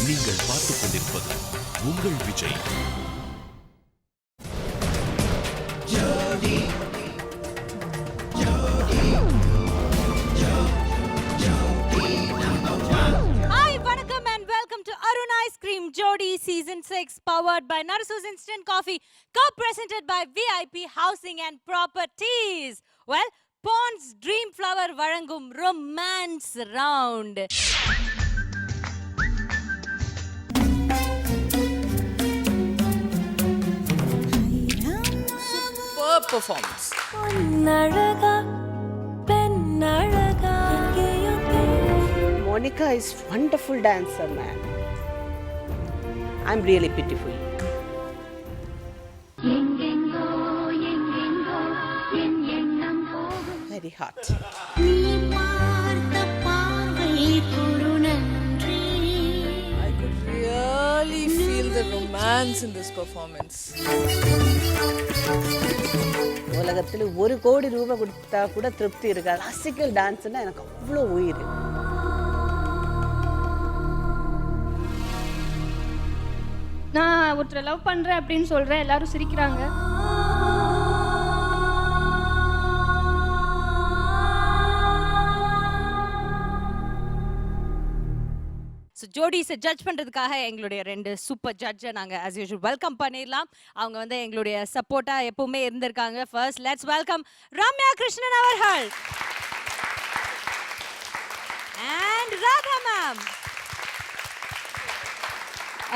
நீங்கள் பார்த்துக் கொண்டிருப்பது உங்கள் Vijay. Hi, welcome and welcome to Arun Ice Cream Jodi Season 6, powered by Narasu's Instant Coffee, co-presented by VIP Housing and Properties. Well, Pond's Dream Flower Varangum Romance Round. Superb performance. Monica is wonderful dancer, man. I'm really pitiful. Very hot. I could really feel the romance in this performance. உலகத்தில் 1 கோடி ரூபாய் கொடுத்தா கூட திருப்தி இருக்காது. Classical டான்ஸ்னா எனக்கு அவ்வளோ உயிர். நான் ஒருத்தரை லவ் பண்றேன் அப்படின்னு சொல்றேன், எல்லாரும் சிரிக்கிறாங்க. ஸோ ஜோடிஸை ஜட்ஜ் பண்ணுறதுக்காக எங்களுடைய 2 சூப்பர் ஜட்ஜை நாங்கள் ஆஸ் யூஷுவல் வெல்கம் பண்ணிடலாம். அவங்க வந்து எங்களுடைய சப்போர்ட்டாக எப்பவுமே இருந்திருக்காங்க. First let's welcome Ramya Krishnan அவர்கள் and Radha ma'am.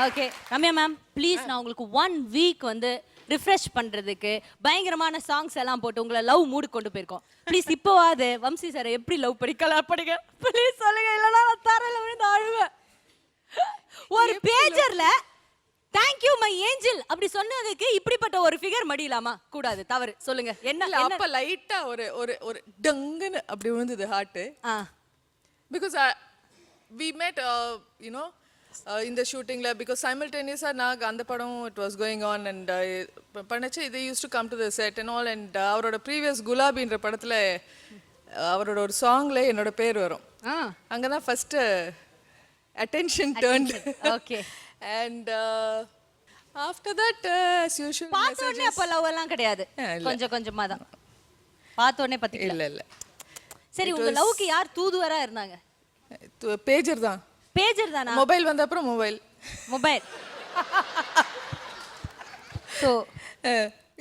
Okay Ramya ma'am, please நான் உங்களுக்கு 1 வீக் வந்து ரிஃப்ரெஷ் பண்ணுறதுக்கு பயங்கரமான சாங்ஸ் எல்லாம் போட்டு உங்களை லவ் மூடு கொண்டு போயிருக்கோம். ப்ளீஸ் இப்போவாது வம்சி சாரை எப்படி லவ் படிக்கலாம் படிக்க ப்ளீஸ் சொல்லுங்க, இல்லைன்னா நான் தரையில் விழுந்து அழுவேன். ஒரு பேஜர்ல தேங்க் யூ மை ஏஞ்சல் அப்படி சொன்னதுக்கு இப்படிப்பட்ட ஒரு ஃபிகர் மடியலாமா? கூடாது, தவறு. சொல்லுங்க என்ன? அப்ப லைட்டா ஒரு ஒரு ஒரு டங்குன்னு அப்படி விழுந்தது heart. Because we met in the shooting lab because simultaneously நான் அந்த படம் it was going on and பண்ணச்சே they used to come to the set and all and அவரோட previous குலாபின்ற படத்துல அவரோட ஒரு சாங்ல என்னோட பேர் வரும். அங்கதான் first attention turned. Okay. And after that as usual பார்த்தோனே அப்ப லவ் எல்லாம் கிடையாது, கொஞ்சம் கொஞ்சமா தான் பார்த்தோனே பத்தி. இல்ல சரி, உங்க லவ்க்கு யார் தூதுவரா இருந்தாங்க? பேஜர் தான். பேஜர் தானா? மொபைல் வந்த அப்புறம் மொபைல். சோ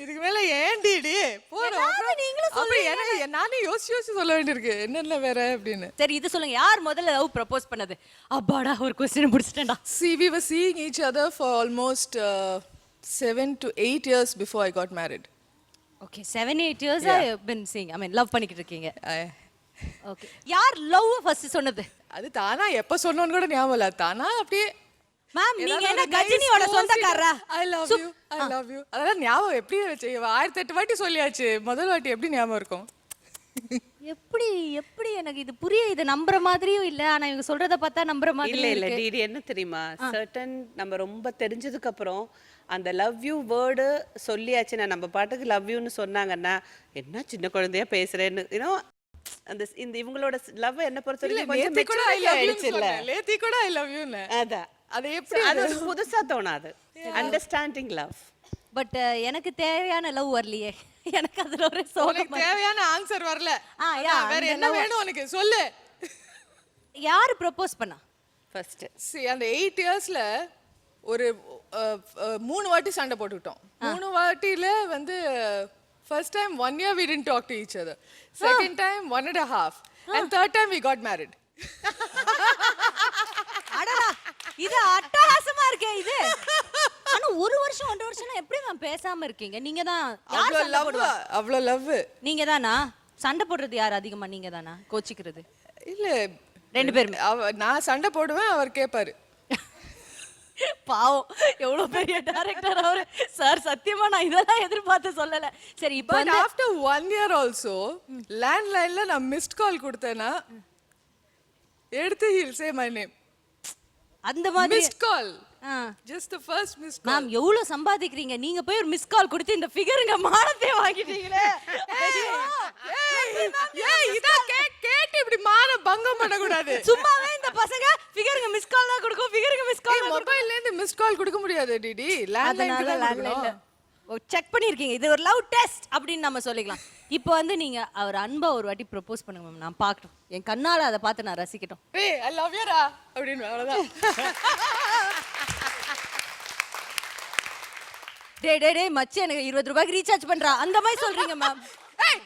இதுக்கு மேல ஏண்டிடி போறோம். நீங்களும் சொல்லுங்க. நானே யோசிச்சு சொல்ல வேண்டியிருக்கு என்னென்ன வேற அப்படின்னு. சரி இது சொல்லுங்க, யார் முதல்ல லவ் ப்ரப்போஸ் பண்ணது? அப்பாடா ஒரு question புடிச்சிட்டேன்டா. See, we were seeing each other for almost 7 to 8 years before I got married. Okay, 7-8 years I have been seeing. I mean love பண்ணிக்கிட்டு இருக்கீங்க. Okay. யார் லவ் ஃபர்ஸ்ட் சொன்னது? அது தானா எப்ப சொன்னோன்னு கூட ஞாபகம் இல்ல. தானா அப்படியே மேம் நீங்க என்ன கஜினியோட சொந்தக்காரரா? I love you. அதெல்லாம் ஞாபகம் எப்படி வச்சு 1008 வாட்டி சொல்லியாச்சு. முதல் வாட்டி எப்படி ஞாபகம் இருக்கும்? எப்படி எனக்கு இது புரிய, இது நம்புற மாதிரியும் இல்ல, ஆனா இவங்க சொல்றத பார்த்தா நம்புற மாதிரி இல்ல இருக்கு. டிடி என்ன தெரியுமா, சர்டன் நம்ம ரொம்ப தெரிஞ்சதுக்கு அப்புறம் அந்த லவ் யூ வேர்டு சொல்லியாச்சுன்னா நம்ம பாட்டுக்கு லவ் யூன்னு சொன்னாங்கன்னா என்ன சின்ன குழந்தையா பேசுறேன்னு அந்த இந்த இவங்களோட லவ் என்ன பொறுத்தவரைக்கும் கொஞ்சம் மெச்சூரிட்டி ஆயிடுச்சு இல்ல. லேத்தி கூட I love you னே. அதான் அது எப்படி அது புதுசா தோணாது. Understanding love. பட் எனக்கு தேவையான லவ் வரலையே. எனக்கு அதுல ஒரு சோகம். உனக்கு தேவையான ஆன்சர் வரல. வேற அந்த என்ன love- வேணும் உனக்கு சொல்லு. யாரு ப்ரப்போஸ் பண்ணா ஃபர்ஸ்ட்? See, அந்த 8 இயர்ஸ்ல ஒரு 3 வாட்டி சண்டை போட்டுட்டோம். 3 வாட்டில வந்து first time 1 year we didn't talk to each other. Second time 1.5 and third time we got married. அடடா இது அட்டகாசமா இருக்கே இது. ஆனா ஒரு வருஷம் 1.5 வருஷம் எப்படி மேம் பேசாம இருக்கீங்க? நீங்க தான் யார் சண்டை போடுவா? அவ்வளவு லவ். நீங்க தானா சண்டை போடுறது? யார் அதிகமா? நீங்க தானா கோச்சிக்கிறது? இல்ல 2 பேருமே. நான் சண்டை போடுவேன், அவர் கேட்பாரு. பாவம் எவ்வளவு பெரிய டைரக்டர் அவரு. சார் சத்தியமா நான் இதெல்லாம் எதிர்பார்த்து சொல்லல. சரி இப்போ But after 1 year also landline-ல நான் மிஸ்ட் கால் கொடுத்தேனா எடுத்து he'll say my name. அந்த மாதிரி mist call. Just the first missed call. Ma'am எவ்வளவு சம்பாதிக்கிறீங்க? நீங்க போய் ஒரு மிஸ் கால் கொடுத்து இந்த ஃபிகருங்க மானத்தை வாங்கிட்டீங்களே. ஏய் இத கேட்டு இப்படி மான பங்கம் பண்ண கூடாது. சும்மாவே இந்த பசங்க ஃபிகருங்க மிஸ் கால் தான் கொடுக்கும், ஃபிகருங்க மிஸ் கால் மொபைல்ல இருந்து மிஸ்ட் கால் கொடுக்க முடியாது டிடி. அதனால லேண்ட்லைன்ல செக் பண்ணிருக்கீங்க. இது ஒரு லவ் டெஸ்ட் அப்படின்னு நம்ம சொல்லிக்கலாம். இப்போ வந்து நீங்க அவர் அன்பா ஒரு வாட்டி ப்ரொபோஸ் பண்ணுங்க மேம். நான் பார்க்கட்டும், என் கண்ணால அதை பார்த்து நான் ரசிக்கட்டும். ஏய் ஐ லவ் யூ ரா அப்படின்னு அவ்வளவுதான். டே மச்சி எனக்கு 20 ரூபாய்க்கு ரீசார்ஜ் பண்றா அந்த மாதிரி சொல்றீங்க மேம். ஏய்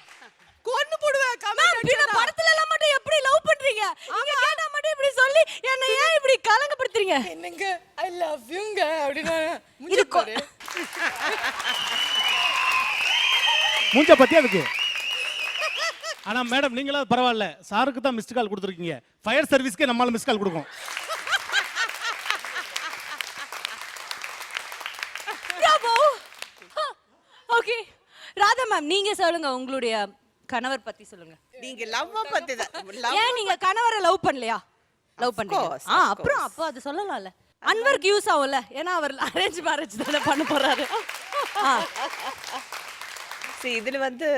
கொன்னு போடுவேன் மேம் கமெண்ட் நீங்க படத்துல எல்லாம் மட்டும் எப்படி லவ் பண்றீங்க? நீங்க கேட்டா மட்டும் இப்படி சொல்லி என்ன ஏன் இப்படி கலங்கப்படுத்துறீங்க? என்னங்க ஐ லவ் யூங்க அப்படினா இது பாரு. மூஞ்ச பத்தி அதுக்கு. ஆனா மேடம் நீங்களா பரவாயில்ல, சாருக்கு தான் மிஸ்ட் கால் கொடுத்துருக்கீங்க. ஃபயர் சர்வீஸ்க்கே நம்மளால மிஸ்ட் கால் கொடுக்கும். பிரபு. ஓகே ராதா மேம் நீங்க சொல்லுங்க, உங்களுடைய கணவர் பத்தி சொல்லுங்க. நீங்க லவ் பத்தி தான் ஏன் நீங்க கணவரை லவ் பண்ணலையா? லவ் பண்றீங்க. அப்புறம் அப்போ அது சொல்லலாம்ல. அன்வருக்கு யூஸ் ஆகும்ல, ஏன்னா அவர் அரேஞ்ச் மேரேஜ் தானே பண்ண போறாரு. சரி, இதுல வந்து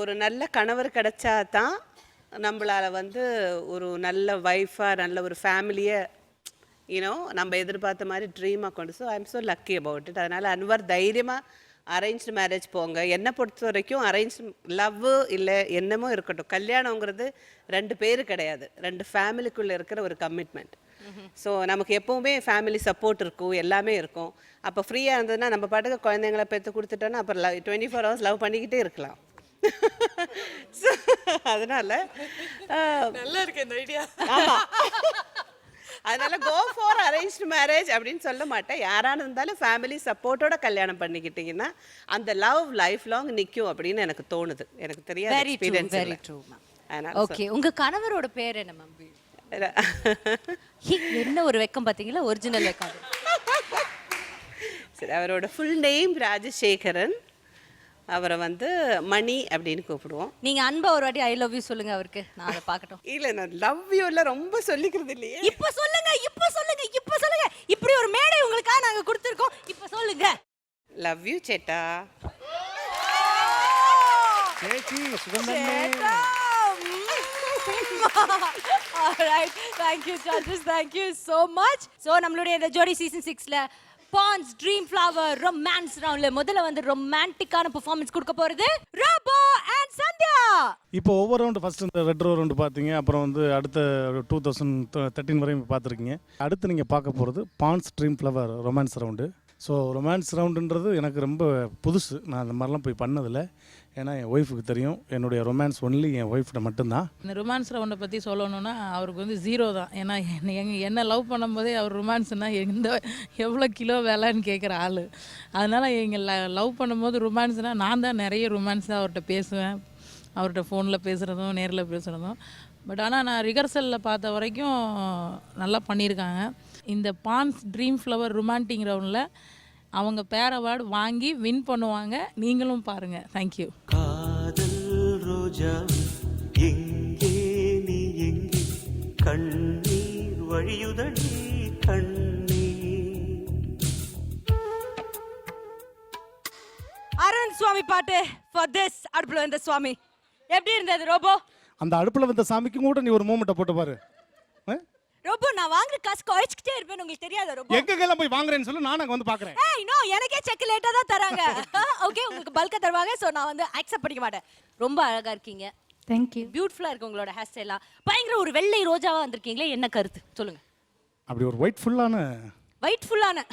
ஒரு நல்ல கணவர் கிடைச்சா தான் நம்மளால வந்து ஒரு நல்ல வைஃபா நல்ல ஒரு ஃபேமிலியை நம்ம எதிர்பார்த்த மாதிரி ட்ரீமாக கொண்டு. So I am so lucky about it. அதனால் அன்வர் தைரியமாக அரேஞ்ச்டு மேரேஜ் போங்க. என்னை பொறுத்த வரைக்கும் அரேஞ்ச் லவ் இல்லை என்னமோ இருக்கட்டும், கல்யாணங்கிறது 2 பேர் கிடையாது, 2 ஃபேமிலிக்குள்ளே இருக்கிற ஒரு கமிட்மெண்ட். ஸோ நமக்கு எப்போவுமே ஃபேமிலி சப்போர்ட் இருக்கும், எல்லாமே இருக்கும். அப்போ ஃப்ரீயாக இருந்ததுன்னா நம்ம பாட்டுக்கு குழந்தைங்களை பெற்று கொடுத்துட்டோன்னா அப்புறம் 24 hours லவ் பண்ணிக்கிட்டே இருக்கலாம். அதனால நல்லா இருக்கு இந்த ஐடியா. அதனால கோ ஃபார் அரேஞ்ச்டு மேரேஜ் அப்படின்னு சொல்ல மாட்டேன். யாரான இருந்தாலும் ஃபேமிலி சப்போர்ட்டோட கல்யாணம் பண்ணிக்கிட்டீங்கன்னா அந்த லவ் லைஃப் லாங் நிற்கும் அப்படின்னு எனக்கு தோணுது. எனக்கு தெரியாது experience. Very true ma'am. Okay உங்க கணவரோட பேர் என்ன மேம்? என்ன ஒரு வெக்கம் பாத்தீங்களா, ஒரிஜினல் வெக்கம். சரி, அவரோட ஃபுல் நேம் ராஜசேகரன். அவரை வந்து மணி அப்படின்னு கூப்பிடுவோம். நீங்க அன்பா ஒரு வாட்டி ஐ லவ் யூ சொல்லுங்க அவருக்கு, நான் அதை பார்க்கட்டும். இல்ல நான் லவ் யூல ரொம்ப சொல்லிக்கிறது இல்லையே. இப்ப சொல்லுங்க, இப்ப சொல்லுங்க, இப்ப சொல்லுங்க. இப்படி ஒரு மேடை உங்களுக்காக நாங்க கொடுத்திருக்கோம், இப்ப சொல்லுங்க. லவ் யூ சேட்டா. சேச்சி சுகந்தமே. Alright, thank you judges, thank you so much. So நம்மளுடைய இந்த ஜோடி சீசன் 6ல பான்ஸ் ட்ரீம் ஃப்ளவர் ரொமான்ஸ் ரவுண்ட்ல முதல்ல வந்து ரொமான்டிக்கான பெர்ஃபார்மன்ஸ் கொடுக்க போறது ரோபோ அண்ட் சந்தியா. இப்போ ஒவ்வொரு ரவுண்டு ஃபர்ஸ்ட் இந்த ரெட்ரோ ரவுண்டு பார்த்தீங்க, அப்புறம் வந்து அடுத்த 2013 வரையும் பார்த்துருக்கீங்க. அடுத்து நீங்கள் பார்க்க போகிறது பான்ஸ் ட்ரீம் ஃப்ளவர் ரொமான்ஸ் ரவுண்டு. ஸோ ரொமான்ஸ் ரவுண்டுன்றது எனக்கு ரொம்ப புதுசு, நான் அந்த மாதிரிலாம் போய் பண்ணதில்லை. ஏன்னா என் ஒய்ஃபுக்கு தெரியும் என்னுடைய ரொமான்ஸ் ஒன்லி என் ஒய்ஃப்ட மட்டும்தான். இந்த ரொமான்ஸ் ரவுண்டை பற்றி சொல்லணுன்னா அவருக்கு வந்து 0 தான். ஏன்னா என்ன லவ் பண்ணும்போதே அவர் ரொமான்ஸ்னால் எவ்வளோ கிலோ வேலைன்னு கேட்குற ஆள். அதனால் எங்கள் லவ் பண்ணும்போது ரொமான்ஸ்னால் நான் தான் நிறைய ரொமான்ஸ் தான் அவர்கிட்ட பேசுவேன். அவர்கிட்ட ஃபோனில் பேசுகிறதும் நேரில் பேசுகிறதும். பட் ஆனால் நான் ரிஹர்சலில் பார்த்த வரைக்கும் நல்லா பண்ணியிருக்காங்க. இந்த பான்ஸ் ட்ரீம் ஃப்ளவர் ரொமான்டிக் ரவுண்டில் அவங்க பேர் அவார்டு வாங்கி வின் பண்ணுவாங்க. நீங்களும் பாருங்கள். தேங்க்யூ. காதல் ரோஜா எங்கே நீ எங்கே, கண்ணீர் வழியுதடி கண்ணீர். அருண் சுவாமி பாட்டு ஃபார் திஸ் அடுப்புல வந்த சுவாமி. எப்படி இருந்தது ரோபோ? அந்த அடுப்பில் வந்த சாமிக்கும் கூட நீ ஒரு மூமெண்ட்டை போட்டு பாரு. ரோபோ நான் வாங்குற காசு குறைச்சிக்கிட்டே இருப்பேன், உங்களுக்கு தெரியாத ரோபோ? எங்கெல்லாம் போய் வாங்குறேன்னு சொல்லி நான் வந்து பார்க்குறேன். ஏய் நோ, எனக்கே செக் லேட்டா தான் தராங்க. ஓகே உங்களுக்கு பல்கா தருவாங்க, ஸோ நான் வந்து அக்செப்ட் பண்ணிக்க மாட்டேன். ரொம்ப அழகா இருக்கீங்க. தேங்க்யூ. பியூட்டிஃபுல்லா இருக்கு உங்களோட ஹேர் ஸ்டைலாம். பயங்கர ஒரு வெள்ளை ரோஜாவா வந்திருக்கீங்களே, என்ன கருத்து சொல்லுங்க. அப்படி ஒரு ஒயிட் ஃபுல்லான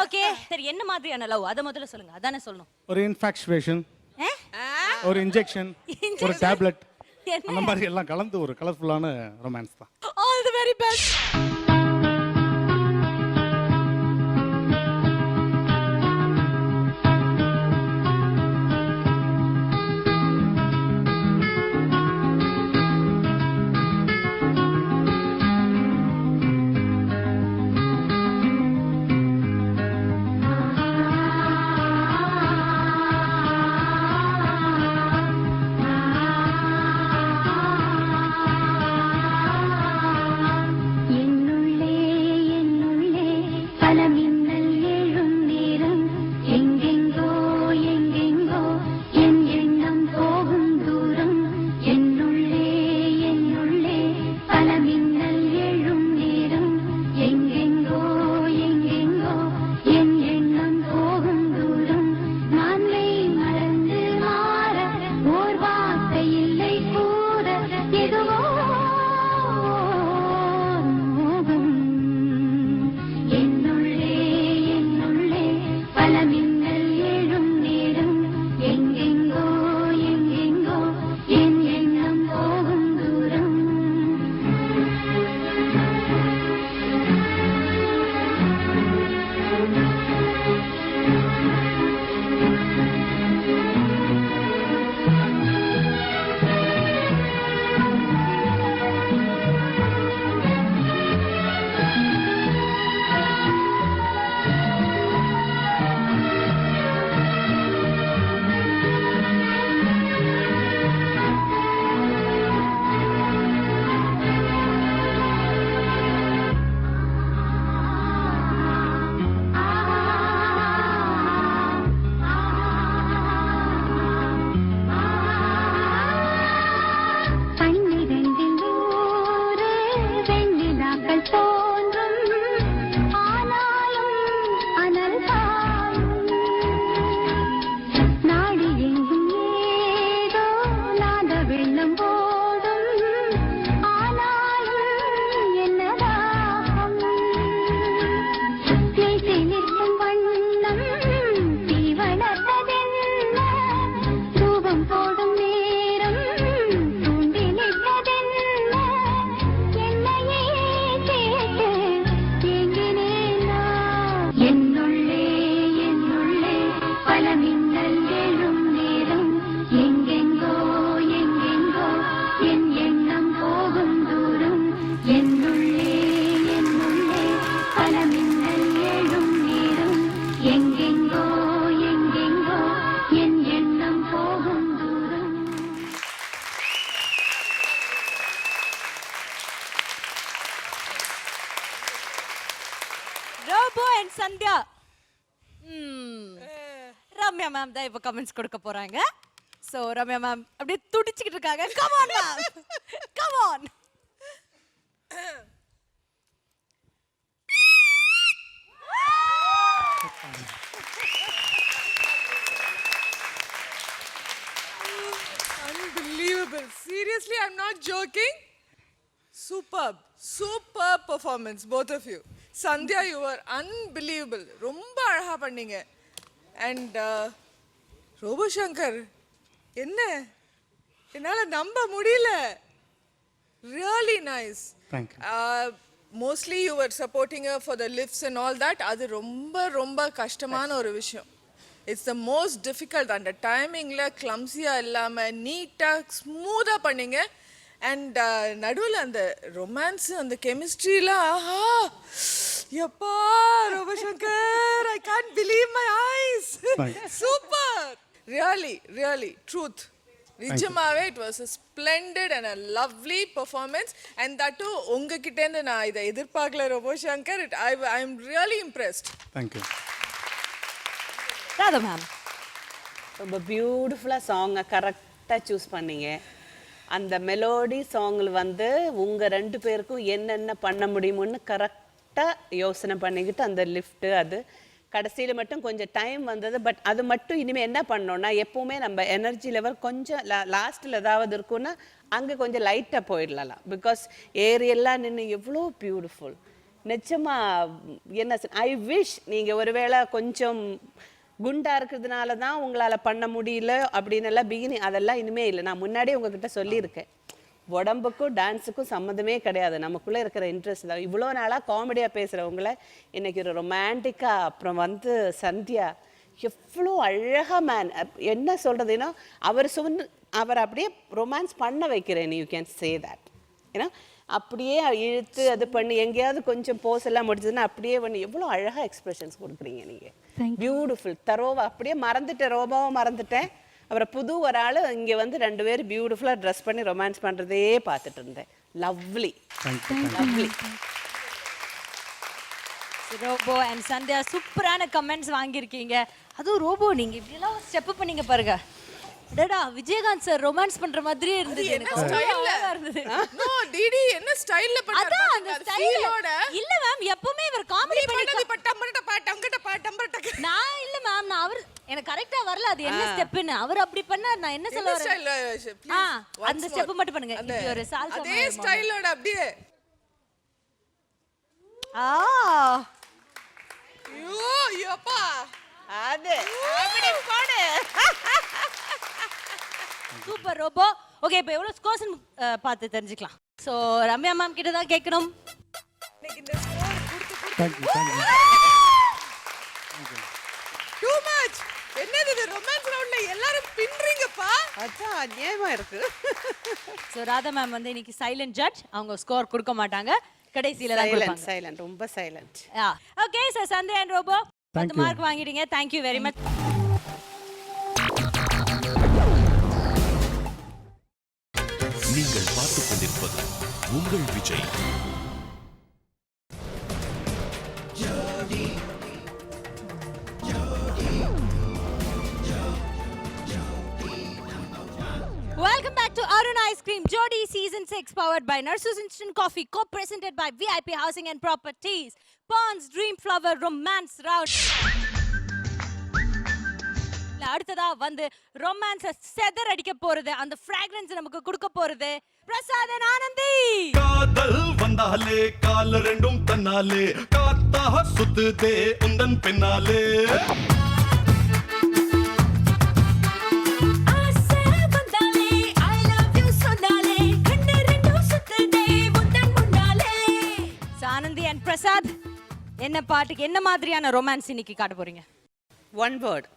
ஓகே சரி, என்ன மாதிரியான லவ் அதை முதல்ல சொல்லுங்க, அதானே சொல்லணும். ஒரு இன்ஃபேக்சுவேஷன், ஒரு இன்ஜெக்ஷன், ஒரு டேப்லெட், அந்த மாதிரி எல்லாம் கலந்து ஒரு கலர்ஃபுல்லான ரொமான்ஸ் தான். All the very best. எங்கெங்கோ Robo and Sandhya Ramya ma'am தான் இப்போ கமெண்ட்ஸ் கொடுக்க போறாங்க. ஸோ ரம்யா மேம் அப்படியே துடிச்சுக்கிட்டு இருக்காங்க. Come on ma'am, come on. Unbelievable. Seriously, I'm not joking. Superb performance, both of you. Sandhya, you were unbelievable. ரொம்ப அழகா பண்ணீங்க. And ரோபோ சங்கர், என்ன என்னால நம்ப முடியல. Really nice. Thank you. Mostly you were supporting her for the lifts and all that. அது ரொம்ப கஷ்டமான ஒரு விஷயம். It's the most difficult. அந்த டைமிங்ல கிளம்ஸியா இல்லாம நீட்டா ஸ்மூத்தா பண்ணீங்க. அண்ட் நடுவில் அந்த ரொமான்ஸ் அந்த கெமிஸ்ட்ரிலாம் ஆஹா எப்பா Robo Shankar, I can't believe my eyes. Super, really truth. நிஜமாவே it was a splendid and a lovely performance. And that too உங்ககிட்டேருந்து நான் இதை எதிர்பார்க்கல Robo Shankar. I am really impressed. Thank you. Radha ma'am ரொம்ப பியூட்டிஃபுல்லாக சாங்கை கரெக்டாக சூஸ் பண்ணீங்க. அந்த மெலோடி சாங்கில் வந்து உங்கள் 2 பேருக்கும் என்னென்ன பண்ண முடியும்னு கரெக்டாக யோசனை பண்ணிக்கிட்டு அந்த லிஃப்ட்டு அது கடைசியில் மட்டும் கொஞ்சம் டைம் வந்தது. பட் அது மட்டும் இனிமேல் என்ன பண்ணோன்னா, எப்போவுமே நம்ம எனர்ஜி லெவல் கொஞ்சம் லாஸ்ட்டில் ஏதாவது இருக்குன்னா அங்கே கொஞ்சம் லைட்டாக போயிடலாம். பிகாஸ் ஏரியெல்லாம் நின்று எவ்வளோ பியூட்டிஃபுல். நிச்சயமாக என்ன ஐ விஷ் நீங்கள் ஒருவேளை கொஞ்சம் குண்டா இருக்கிறதுனால தான் உங்களால் பண்ண முடியல அப்படின்னு எல்லாம் பிகினிங் அதெல்லாம் இனிமே இல்லை. நான் முன்னாடியே உங்ககிட்ட சொல்லியிருக்கேன், உடம்புக்கும் டான்ஸுக்கும் சம்மந்தமே கிடையாது, நமக்குள்ளே இருக்கிற இன்ட்ரெஸ்ட் தான். இவ்வளோ நாளாக காமெடியாக பேசுகிறவங்கள இன்னைக்கு ஒரு ரொமான்டிக்காக, அப்புறம் வந்து சந்தியா எவ்வளோ அழகாக மேன் என்ன சொல்கிறதுன்னா அவர் அப்படியே ரொமான்ஸ் பண்ண வைக்கிறேன். You can say that. ஏன்னா அப்படியே இழுத்து அது பண்ணி எங்கேயாவது கொஞ்சம் போஸ் எல்லாம் முடிச்சதுன்னா அப்படியே பண்ணி எவ்வளோ அழகாக எக்ஸ்பிரஷன்ஸ் கொடுக்குறீங்க நீங்கள். பியூட்டிஃபுல் தரோவா அப்படியே மறந்துட்டேன், ரோபாவும் மறந்துட்டேன். அப்புறம் புது ஒரு ஆள் இங்கே வந்து 2 பேர் பியூட்டிஃபுல்லாக ட்ரெஸ் பண்ணி ரொமான்ஸ் பண்ணுறதே பார்த்துட்டு இருந்தேன். Lovely lovely. Robo and Sandhya சூப்பரான கமெண்ட்ஸ் வாங்கியிருக்கீங்க. அதுவும் ரோபோ நீங்க இப்படிலாம் ஸ்டெப் பண்ணீங்க பாருங்க. டடா விஜயகாந்த் சார் ரொமான்ஸ் பண்ற மாதிரியே இருந்தது. எனக்கு அழகா இருந்தது. நோ டிடி என்ன ஸ்டைல்ல பண்ணாரு. அதான் அந்த ஸ்டைலோட இல்ல மேம், எப்பவுமே இவர் காமெடி பண்ணி நான் இல்ல மேம், நான் அவர் எனக்கு கரெக்ட்டா வரல அது என்ன ஸ்டெப்னு. அவர் அப்படி பண்ணார், நான் என்ன சொல்ல வரேன் அந்த ஸ்டெப் மட்டும் பண்ணுங்க. இப்படி ஒரு சால்சா அதே ஸ்டைலோட அப்படியே ஐயோ யப்பா அது அப்படி போடு. Super robot. ஓகே, இப்போ எவ்வளவு ஸ்கோர்ஸ் பார்த்து தெரிஞ்சுக்கலாம். சோ ரம்யா மேம் கிட்ட தான் கேட்கணும். இந்த ஸ்கோர் கொடுத்து Thank you. too much. என்னது இது ரொமான்ஸ் ரவுண்ட்ல எல்லாரும் பின்றீங்கப்பா. அதான் அநியாயமா இருக்கு. சோ ராதா மேம் வந்து இன்னைக்கு சைலண்ட் ஜட்ஜ், அவங்க ஸ்கோர் கொடுக்க மாட்டாங்க, கடைசியில தான் கொடுப்பாங்க. சைலண்ட் ரொம்ப silent. Okay sir, Sandhya and Robo 10 mark வாங்கிட்டீங்க. Thank you very much. நீங்கள் பார்த்துக் கொண்டிருப்பது உங்கள் Vijay. Welcome back to Arun Ice Cream Jodi Season 6, powered by Nurses Instant Coffee, co-presented by VIP Housing and Properties, Pond's Dream Flower Romance Round. அடுத்ததா வந்து ரொமான்ஸ செதற அடிக்க போறது, அந்த ஃப்ராக்ரன்ஸ் நமக்கு கொடுக்க போறது பிரசாத் ஆனந்தி. காதல் வந்தாலே கால் ரெண்டும் தன்னாலே காத்தா சுத்துதே உந்தன் பின்னாலே. ஆனந்தி அண்ட் பிரசாத், என்ன பாட்டுக்கு என்ன மாதிரியான ரொமான்ஸ் இன்னைக்கு காட்ட போறீங்க? One word.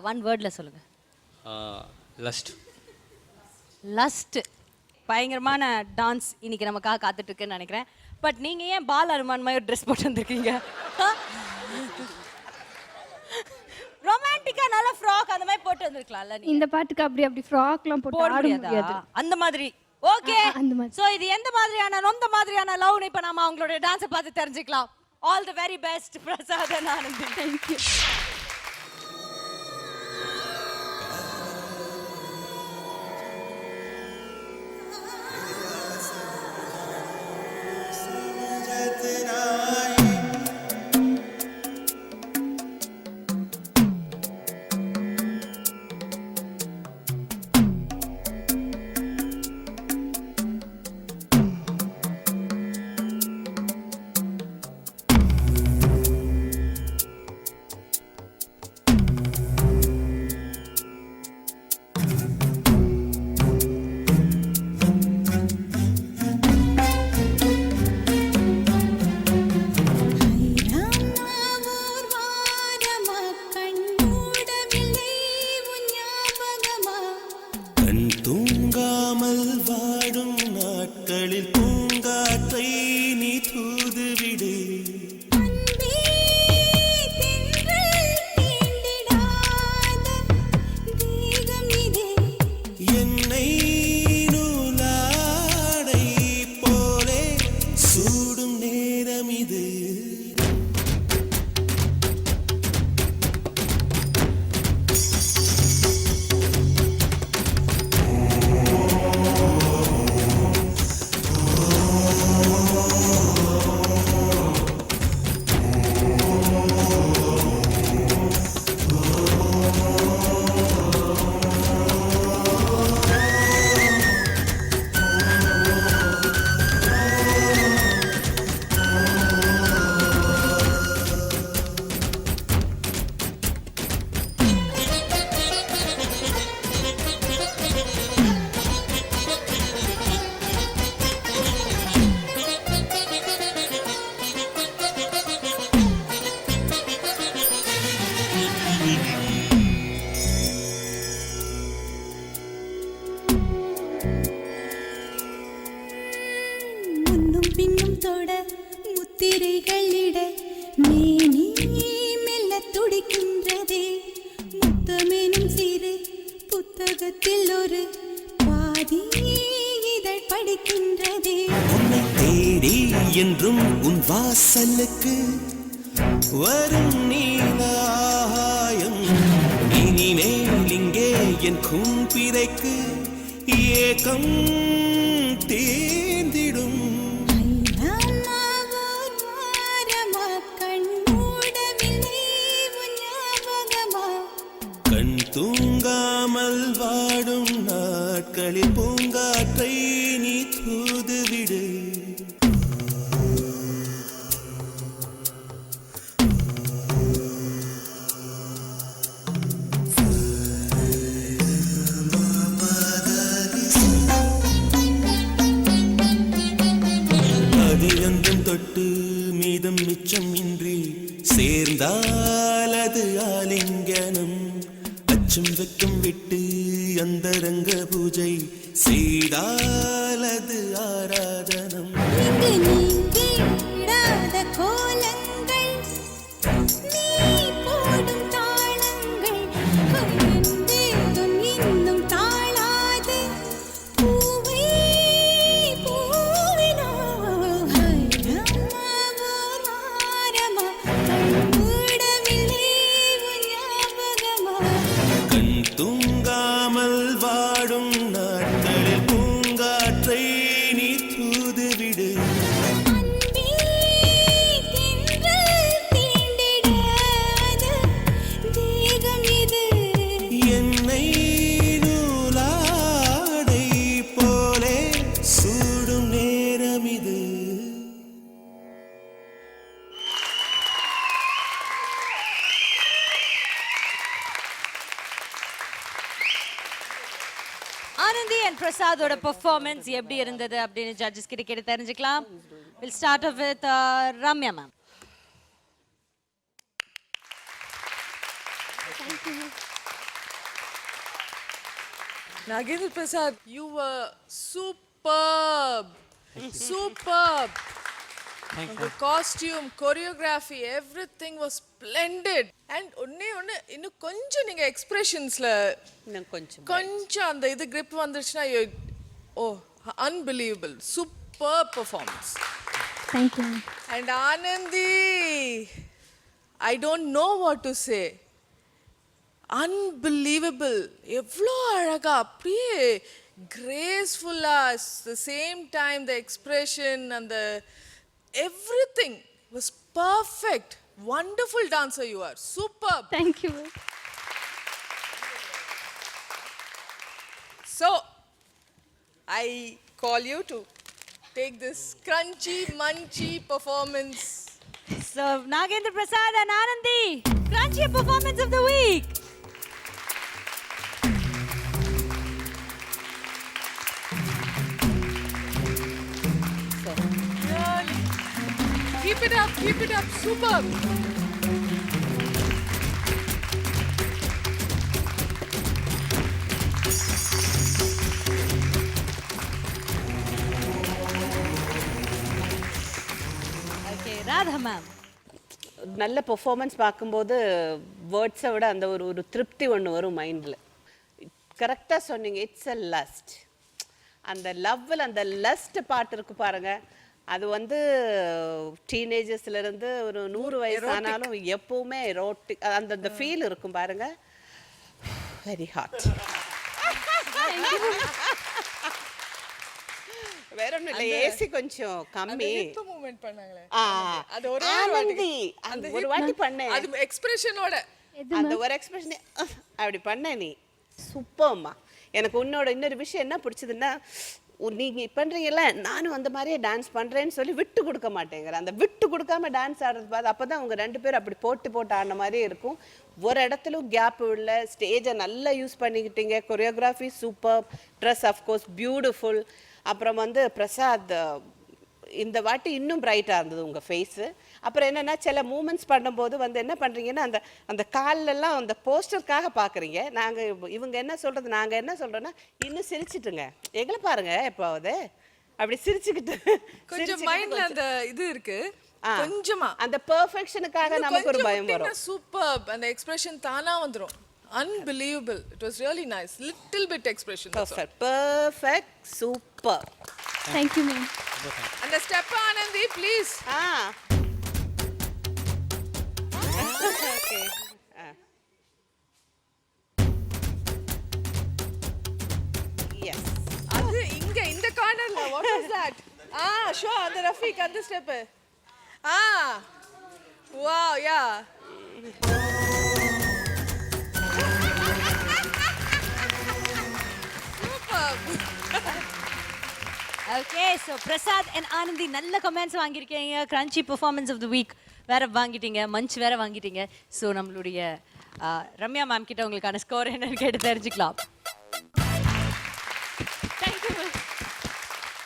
ஒன் வேர்ட்ல சொல்லுங்க. லஸ்ட். லஸ்ட். பயங்கரமான டான்ஸ் இன்னைக்கு நமக்காக காத்துட்டு இருக்குன்னு நினைக்கிறேன். பட் நீங்க ஏன் பால் அருமான் மாதிரி ட்ரெஸ் போட்டு வந்திருக்கீங்க? ரொமான்டிக்கா நல்ல ஃப்ராக் அந்த மாதிரி போட்டு வந்திருக்கலாம்ல நீங்க. இந்த பாட்டுக்கு அப்படி ஃப்ராக்லாம் போட்டு ஆட முடியாது. அந்த மாதிரி. ஓகே. சோ இது எந்த மாதிரியான லவ்னு இப்ப நாம அவங்களோட டான்ஸை பார்த்து தெரிஞ்சுக்கலாம். All the very best Prasad and Anandi. Thank you. கண் தூங்காமல் வாடும் நாட்களில் பூங்காற்றை நீ தூதுவிடு. என்னை நூலாடை போலே சூடும் நேரம் இது. முன்னும் பின்னும் தொட முத்திரைகளிட மேனி மெல்ல துடிக்கின்றதே. முத்தமெனும் சிறு புத்தகத்தில் ஒரு பாதி இதழ் படிக்கின்றதே. உன்னை தேடி என்றும் உன் வாசலுக்கு வரும் நீலாயம். இனிமேல் இங்கே என் கூம்பிரைக்கு ஏக்கம் தேர்ந்திடும். கண் தூங்காமல் வாடும் நாட்களில் பூங்காற்றை நீ தூதுவிடு. அதியந்தம் தொட்டு மீதம் மிச்சம் இன்றி சேர்ந்தால் அது ஆலிங்கனம். அச்சம் வெக்கம் விட்டு அந்தரங்க பூஜை செய்தால் அது ஆராதனம். கோலங்கள் நீ போடும் தாளங்கள் இன்னும் தாழாது பூவை பூவினோ. கண் தூங்காமல் வாடும் நாட்களில் பூங்காற்றை நீ தூதுவிடு. என்னை நூலாடை போலே சூடும் நேரம் இது. ஆனந்தி and பிரசாதோட பெர்ஃபார்மன்ஸ் எப்படி இருந்தது அப்படின்னு ஜட்ஜஸ் கிட்ட கேட்டு தெரிஞ்சுக்கலாம். We'll start off with Ramya ma'am. Nagendra Prasad, you were superb. Superb. The costume, choreography, everything was splendid. And இன்னும் கொஞ்சம் நீங்க எக்ஸ்பிரஷன்ஸ்ல கொஞ்சம் அந்த இது grip வந்துருச்சுனா oh unbelievable. Superb performance. Thank you. And Anandi, I don't know what to say. Unbelievable. எவ்வளோ அழகா அப்படியே கிரேஸ்ஃபுல்லாக the same time the expression and the everything was perfect. Wonderful dancer you are. Superb. Thank you. So, I call you to take this crunchy, munchy performance. So, Nagendra Prasad and Anandi, crunchy performance of the week. Really. Keep it up, superb. Okay, Radha ma'am. நல்ல performance பார்க்கும்போது வேர்ட்ஸை விட அந்த ஒரு திருப்தி ஒன்று வரும் மைண்டில். கரெக்டாக சொன்னீங்க, இட்ஸ் அ லஸ்ட். அந்த லவ்வில் அந்த லஸ்ட் பாட்டு இருக்கு பாருங்க, அது வந்து டீனேஜர்ஸ்லேருந்து ஒரு 100 வயசு ஆனாலும் எப்பவுமே எரோட்டிக் அந்த ஃபீல் இருக்கும் பாருங்க. Very hot. வேற ஒன்றும் இல்லை, ஏசி கொஞ்சம் கம்மி. மூமெண்ட் பண்ணாங்களே அது ஒரு ஆனந்தி அந்த ஒரு வாட்டி பண்ணேன், அது எக்ஸ்பிரஷனோட அந்த ஒரு எக்ஸ்பிரஷன் அப்படி பண்ண நீ சூப்பர்மா. எனக்கு உன்னோட இன்னொரு விஷயம் என்ன பிடிச்சதுன்னா, நீங்க பண்றீங்கல்ல நானும் அந்த மாதிரியே டான்ஸ் பண்றேன்னு சொல்லி விட்டு கொடுக்க மாட்டேங்கிற. அந்த விட்டு கொடுக்காம டான்ஸ் ஆடுறது பார்த்து அப்பதான் அவங்க 2 பேரும் அப்படி போட்டு ஆடின மாதிரியே இருக்கும். ஒரு இடத்துலும் கேப் இல்லை, ஸ்டேஜை நல்லா யூஸ் பண்ணிக்கிட்டீங்க. Choreography super, dress of course beautiful. அப்புறம் வந்து பிரசாத் இந்த வாட்டி இன்னும் பிரைட்டாக இருந்தது உங்கள் ஃபேஸு. அப்புறம் என்னென்னா சில மூமெண்ட்ஸ் பண்ணும்போது வந்து என்ன பண்ணுறீங்கன்னா, அந்த அந்த கால்லெல்லாம் அந்த போஸ்டருக்காக பார்க்குறீங்க. இவங்க என்ன சொல்கிறது, நாங்கள் என்ன சொல்கிறோன்னா இன்னும் சிரிச்சிட்டுங்க எங்களை பாருங்க எப்பாவது அப்படி சிரிச்சுக்கிட்டு கொஞ்சம் மைண்ட்ல அந்த இது இருக்கு கொஞ்சமா அந்த பெர்ஃபெக்ஷனுக்காக நமக்கு ஒரு பயம் வரும். சூப்பர், அந்த எக்ஸ்பிரஷன் தானா வந்துரும். Unbelievable. It was really nice. Little bit expression. Perfect. Super. Thank you, ma'am. And the step Anandi, please. Okay. Yes. அது இங்க இந்த கார்னர்ல. What was that? Sure, அந்த ரஃபீக் அந்த step. Wow, yeah. Okay, so Prasad and Anandi நல்ல comments வாங்கியிருக்கீங்க. Crunchy performance of the week வேற வாங்கிட்டீங்க, மஞ்ச் வேற வாங்கிட்டீங்க. ஸோ நம்மளுடைய ரம்யா மேம் கிட்ட உங்களுக்கான ஸ்கோர் என்னன்னு கேட்டு தெரிஞ்சுக்கலாம்.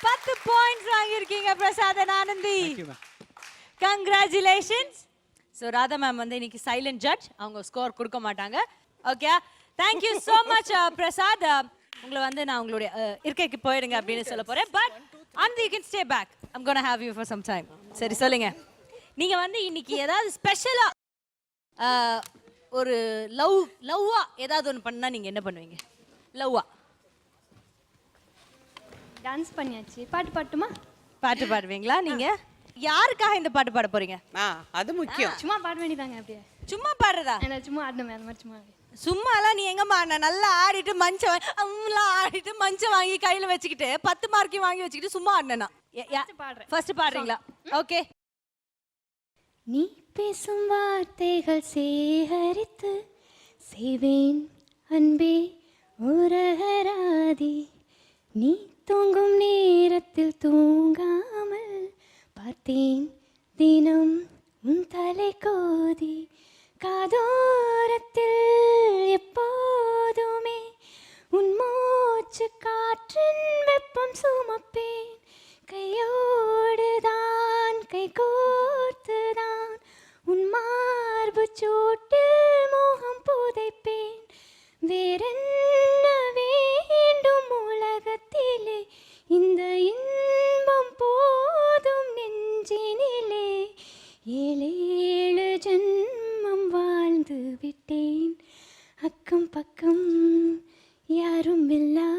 10 பாயிண்ட்ஸ் வாங்கியிருக்கீங்க Prasad and Anandi. Congratulations. So Radha ma'am வந்து இன்னைக்கு சைலண்ட் ஜட்ஜ், அவங்க ஸ்கோர் கொடுக்க மாட்டாங்க. Okay, thank you so much Prasad. உங்களை வந்து நான் உங்களுடைய இருக்கைக்கு போயிடுங்க அப்படின்னு சொல்ல போறேன். But Anandi you can stay back. I'm gonna have you for some time. சரி சொல்லுங்க, நீங்க வந்து இன்னைக்கு ஏதாவது ஸ்பெஷலா ஒரு லவ்வா ஏதாவது ஒன்று பண்ணா நீங்க என்ன பண்ணுவீங்க? லவ்வா டான்ஸ் பண்ணியாச்சு, பாட்டு பாட்டுமா? பாட்டு பாடுவீங்களா நீங்க? யாருக்காக இந்த பாட்டு பாட போறீங்க? அது முக்கியம். சும்மா பாட வேண்டியதாங்க. அப்படியே சும்மா பாடுறதா? என்ன சும்மா ஆடணுமே, அந்த மாதிரி சும்மா. சும்மாலாம் நீ எங்கம்மா? நல்லா ஆடிட்டு ஆடிட்டு மஞ்சள் வாங்கி கையில வச்சுக்கிட்டு 10 மார்க்கையும் வாங்கி வச்சுக்கிட்டு சும்மா ஆடினா பாடுறேன். ஃபர்ஸ்ட் பாடுறீங்களா? ஓகே. நீ பேசும் வார்த்தைகள் சேகரித்து செய்வேன் அன்பே உரகராதி. நீ தூங்கும் நேரத்தில் தூங்காமல் பார்த்தேன் தினம் உன் தலை கோதி. காதோரத்தில் எப்போதுமே உன் மூச்சு காற்றின் வெப்பம் சுமப்பேன். கையோடுதான் கை கோர்த்துதான் உன் மார்பு சூட்டில் மோகம் புதைப்பேன். வேறென்ன வேண்டும் உலகத்திலே, இந்த இன்பம் போதும் நெஞ்சினிலே. 7 ஜென்மம் வாழ்ந்து விட்டேன், அக்கம் பக்கம் யாரும் இல்லா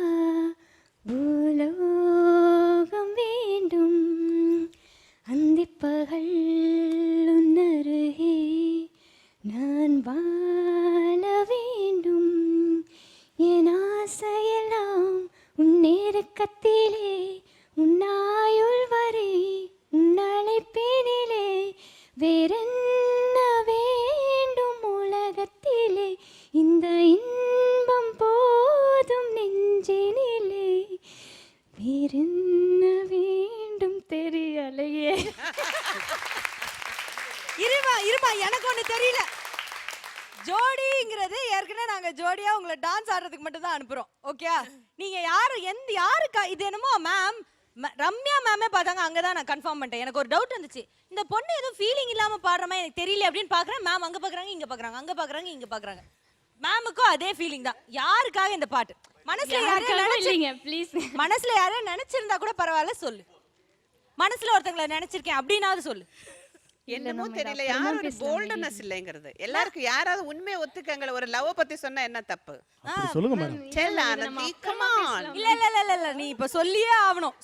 பூலோகம் வேண்டும். அந்தி இருமா எனக்கு ஒண்ணு தெரியல. ஜோடிங்கிறது ஏற்கனவே நாங்க ஜோடியா உங்களை டான்ஸ் ஆடுறதுக்கு மட்டும் தான் அனுப்புறோம். ஓகே, நீங்க யாருக்கா இது என்னமோ மேம் ரம்யா மேமே பார்த்தாங்க, அங்கதான் நான் கன்ஃபார்ம் பண்ணிட்டேன். எனக்கு ஒரு டவுட் இருந்துச்சு, இந்த பொண்ணு எதுவும் ஃபீலிங் இல்லாம பாடுற மாதிரி எனக்கு தெரியல அப்படின்னு பாக்குறேன். மேம் அங்க பாக்குறாங்க, இங்க பாக்குறாங்க, அங்க பாக்குறாங்க, இங்க பாக்குறாங்க. மேமுக்கும் அதே ஃபீலிங் தான். யாருக்காக இந்த பாட்டு? மனசுல யாரையும் ப்ளீஸ். மனசுல யாரையும் நினைச்சிருந்தா கூட பரவாயில்ல சொல்லு. மனசுல ஒருத்தங்களை நினைச்சிருக்கேன் அப்படின்னாவது சொல்லு. என்னமோ தெரியல, யாரும் ஒரு போல்டனஸ் இல்லைங்கிறது. எல்லாருக்கும் யாராவது உண்மையை ஒத்துக்கங்கள. ஒரு லவ் பத்தி சொன்னா என்ன தப்பு? சொல்லுங்க மேடம். செல்ல ஆனந்தி கம் ஆன். இல்ல இல்ல இல்ல இல்ல நீ இப்ப சொல்லியே ஆகணும்.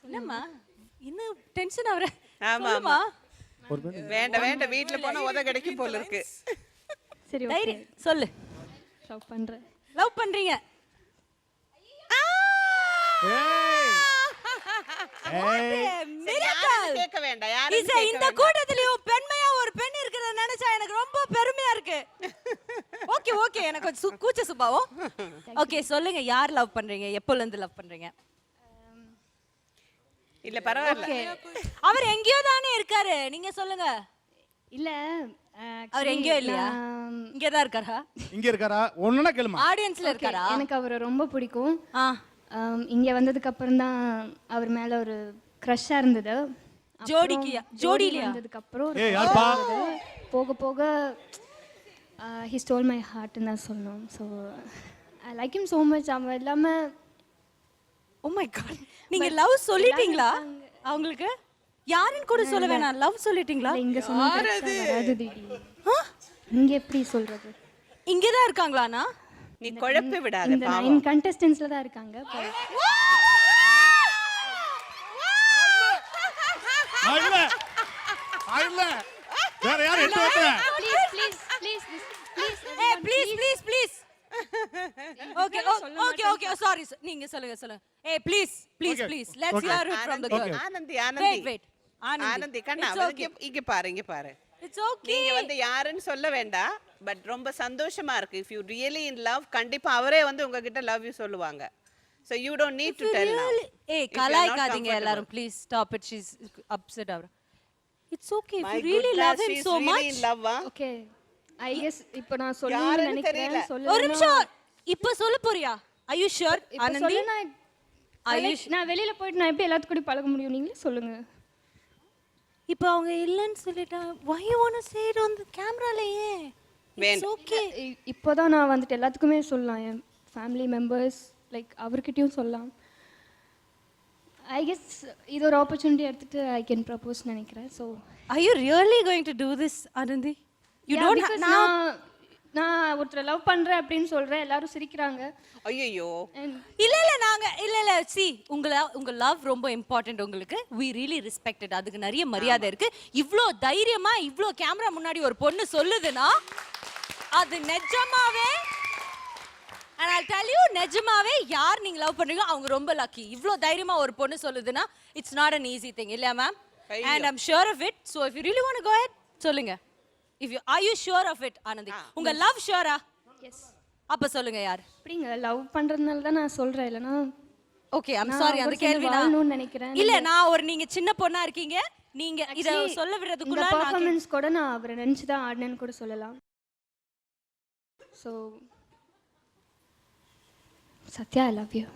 என்னம்மா இன்னும் டென்ஷன் ஆவற? ஆமா. வேண்டாம் வீட்ல போனா உத கிடைக்கும் போல இருக்கு. சரி டைரி சொல்லு. லவ் பண்றீங்க. கேட்க வேண்டாம் யாரும். இந்த கூட்டத்திலயும் பெண்மையா ஒரு பெண் இருக்கிறத நினைச்சா எனக்கு ரொம்ப பெருமையா இருக்கு. ஓகே எனக்கு கொஞ்சம் கூச்ச சுபாவம். ஓகே சொல்லுங்க, யார் லவ் பண்றீங்க? எப்போல இருந்து லவ் பண்றீங்க? இல்ல பரவாயில்ல, அவர் எங்கேயோ தானே இருக்காரு, நீங்க சொல்லுங்க. இல்ல அவர் எங்கேயோ இல்லையா? இங்க தான் இருக்காரா? இங்க இருக்காரா? ஒண்ணுனா கேளுமா. ஆடியன்ஸ்ல இருக்காரா? எனக்கு அவரை ரொம்ப பிடிக்கும். இங்க வந்ததுக்கு அப்புறம் தான் அவர் மேல ஒரு க்ரஷ்ஷா இருந்தது. ஜோடிலியா வந்ததுக்கு அப்புறம் போக போக he stole my heart ன்னு தான் சொல்லணும். So I like him so much. அவன் இல்லாம ஓ மை காட், நீங்க லவ் சொல்லிட்டீங்களா அவங்களுக்கு? யாருன்னு கூட சொல்ல வேணாம், லவ் சொல்லிட்டீங்களா? இங்க சொன்னது இங்க எப்படி சொல்றது? இங்க தான் இருக்காங்களானா? நீ குழப்பி விடாத. இந்த 9 contestants-ல தான் இருக்காங்க. இல்ல வேற யாரும் எட்டு வைக்கல. ப்ளீஸ் ஓகே சாரி, நீங்க சொல்லுங்க. Please let's hear it from the girl. Anandhi wait Anandhi கண்ணா இங்க பாரு. It's okay. நீங்க வந்து யாருன்னு சொல்ல வேண்டாம், பட் ரொம்ப சந்தோஷமா இருக்கு. If you really in love, கண்டிப்பா அவரே வந்து உங்ககிட்ட லவ் யூ சொல்லுவாங்க. So you don't need to tell now. கலாய்க்காதீங்க எல்லாரும், please stop it. She is upset ஆவற. It's okay. If you really love him so much. Okay, I guess இப்போ நான் சொல்லணும்னு நினைக்கிறேன். ஒரு நிமிஷம், இப்போ சொல்ல போறியா? Are you sure Anandhi? நான் வெளியில போயிட்டு நான் எப்படி எல்லாத்துக்கும் கூட பழக முடியும்? நீங்களே சொல்லுங்க. இப்போ அவங்க இல்லன்னு சொல்லிட்டா why you want to say it on the cameraலயே? It's okay. இப்போதான் நான் வந்துட்டு எல்லாத்துக்குமே சொல்லலாம். என் ஃபேமிலி மெம்பர்ஸ் லைக் அவர்கிட்டயும் சொல்லலாம். ஐ கெஸ் இது ஒரு ஆப்பர்ச்சுனிட்டி எடுத்துட்டு ஐ கேன் ப்ரப்போஸ் நினைக்கிறேன். So are you really going to do this Anandi? You don't have. நான் ஒருத்தரை லவ் பண்றேன் அப்படின்னு சொல்றேன், எல்லாரும் சிரிக்கிறாங்க. ஐயோ இல்ல see உங்க லவ் ரொம்ப இம்பார்ட்டன்ட் உங்களுக்கு. we really respect it. அதுக்கு நிறைய மரியாதை இருக்கு. இவ்ளோ தைரியமா இவ்ளோ கேமரா முன்னாடி ஒரு பொண்ணு சொல்லுதுன்னா அது நிஜமாவே, and I'll tell you, நிஜமாவே யார் நீங்க லவ் பண்றீங்க அவங்க ரொம்ப லக்கி. இவ்ளோ தைரியமா ஒரு பொண்ணு சொல்லுதுன்னா it's not an easy thing இல்லையா ma'am? and I'm sure of it. so if you really want to go ahead சொல்லுங்க. are you sure of it Anandi? உங்க லவ் ஷூரா? எஸ். அப்ப சொல்லுங்க யார்? அப்படிங்க லவ் பண்றதுனால தான் நான் சொல்றேன். இல்லனா ஓகே ஐ அம் சாரி, அந்த கேள்வி நான் நினைக்கிறேன். இல்ல நான் ஒரு நீங்க சின்ன பொண்ணா இருக்கீங்க, நீங்க இத சொல்ல விடுறதுக்குள்ள நான் பெர்ஃபார்மன்ஸ் கூட நான் அவரை நினைச்சு தான் ஆடினேன்னு கூட சொல்லலாம். So Sathya, I love you.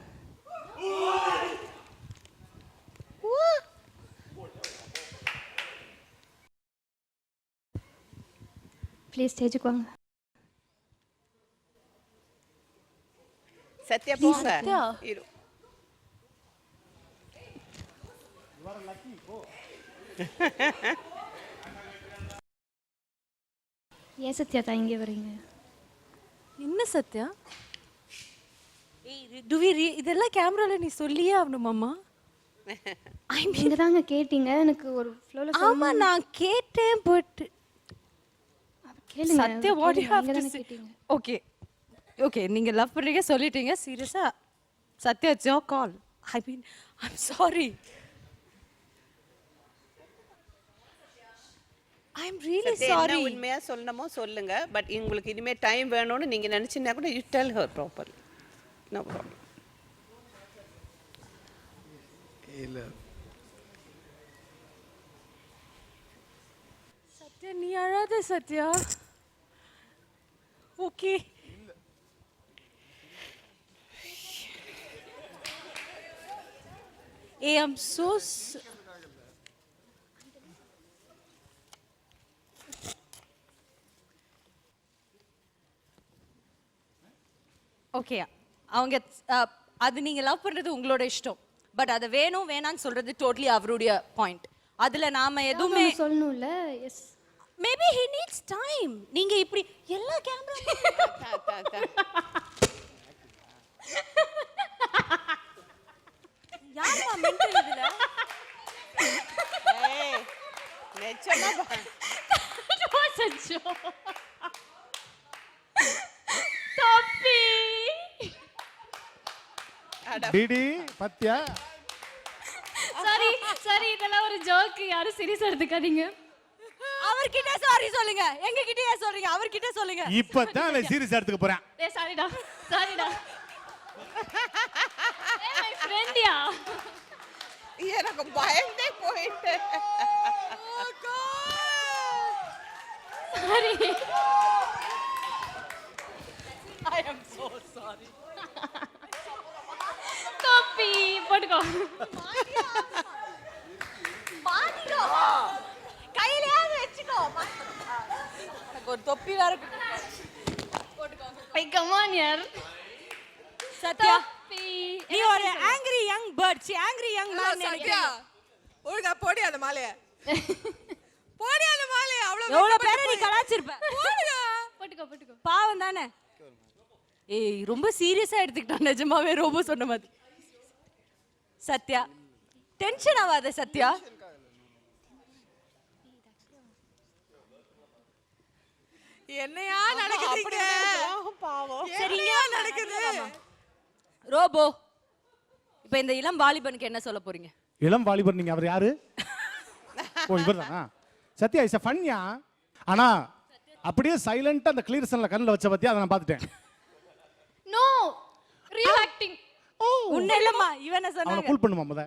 Please ஸ்டேஜுக்கு வாங்க. சத்யா போங்க. இரு. ஏன் சத்யா தான் இங்கே வரீங்க? என்ன சத்யா? இதெல்லாம் கேமரால நீ சொல்லியே ஆகணுமாம்மா? நீங்க தாங்க கேட்டீங்க, எனக்கு ஒரு ஃப்ளோல சொல்லுங்க. ஆமா நான் கேட்டேன், பட் கேளுங்க. Sathya what you have to say? Okay நீங்க லவ் பண்றீங்க சொல்லிட்டீங்க. சீரியஸா Sathya, it's your call. I mean I'm sorry. I'm really sorry. என்ன உண்மையா சொல்லணுமோ சொல்லுங்க, பட் உங்களுக்கு இனிமே டைம் வேணும்னு நீங்க நினைச்சீங்கன்னா கூட you tell her properly. No problem. இல்ல நீ அழாத Sathya. Okay. I'm so okay. அவங்க அது நீங்க லவ் பண்றது உங்களோட இஷ்டம். பட் அது வேணும் வேணான்னு சொல்றது டோட்டலி அவருடைய பாயிண்ட். அதுல நாம எதுவுமே சொல்லணும்ல. Yes, maybe he needs time. நீங்க இப்படி எல்லா கேமரா யாரா மென்டல் இதுல? ஏய் நெச்சமா சச்சோ தப்பி. டிடி பத்தியா? சரி இதெல்லாம் ஒரு ஜோக், யாரும் சீரியஸ் எடுத்துக்காதீங்க. அவர்கிட்ட சாரி சொல்லுங்க. எங்க கிட்ட ஏன் சொல்றீங்க? அவர்கிட்ட சொல்லுங்க. இப்பதான் அவன் சீரியஸ் எடுத்துக்க போறான். சாரிடா. மை ஃப்ரெண்ட்யா. எனக்கு பயந்தே போயிட்டு. Sorry. I am so sorry. தப்பி போட்டுக்கோ. மாட்டிக்கோ. கையிலயாவது வெச்சுக்கோ. எனக்கு ஒரு தொப்பி வேற போட்டுக்கோ. ஐ கம் ஆன் யார். சத்யா, தப்பி. நீ ஒரு angry young bird. C angry young man Sathya நினைக்கிறேன். ஒழுங்கா போடி அந்த மாலைய. போடி அந்த மாலைய. எவ்வளவு பேரை நீ கலாச்சிருப்ப. போட்டுக்கோ. பாவம் தானே. ஏய் ரொம்ப சீரியஸா எடுத்துக்கிட்டான் நிஜமாவே ரோபோ சொன்ன மாதிரி. சத்யா டென்ஷன் ஆகாத சத்யா. என்னையா நடக்குதுங்க? பாவம். சரியா நடக்குது. ரோபோ, இப்போ இந்த இளம் வாலிபனுக்கு என்ன சொல்ல போறீங்க? இளம் வாலிபர் நீங்க அவர் யாரு? ஓ இவர்தானா? சத்யா இஸ் a ஃபன்யா. ஆனா அப்படியே சைலண்டா அந்த கிளியர்சன்ல கண்ணுல வச்ச பத்தியா அதை நான் பார்த்துட்டேன். No real acting. உன்ன இல்லம்மா இவன அவனை சொன்னாங்க. கூல் பண்ணுமா முத.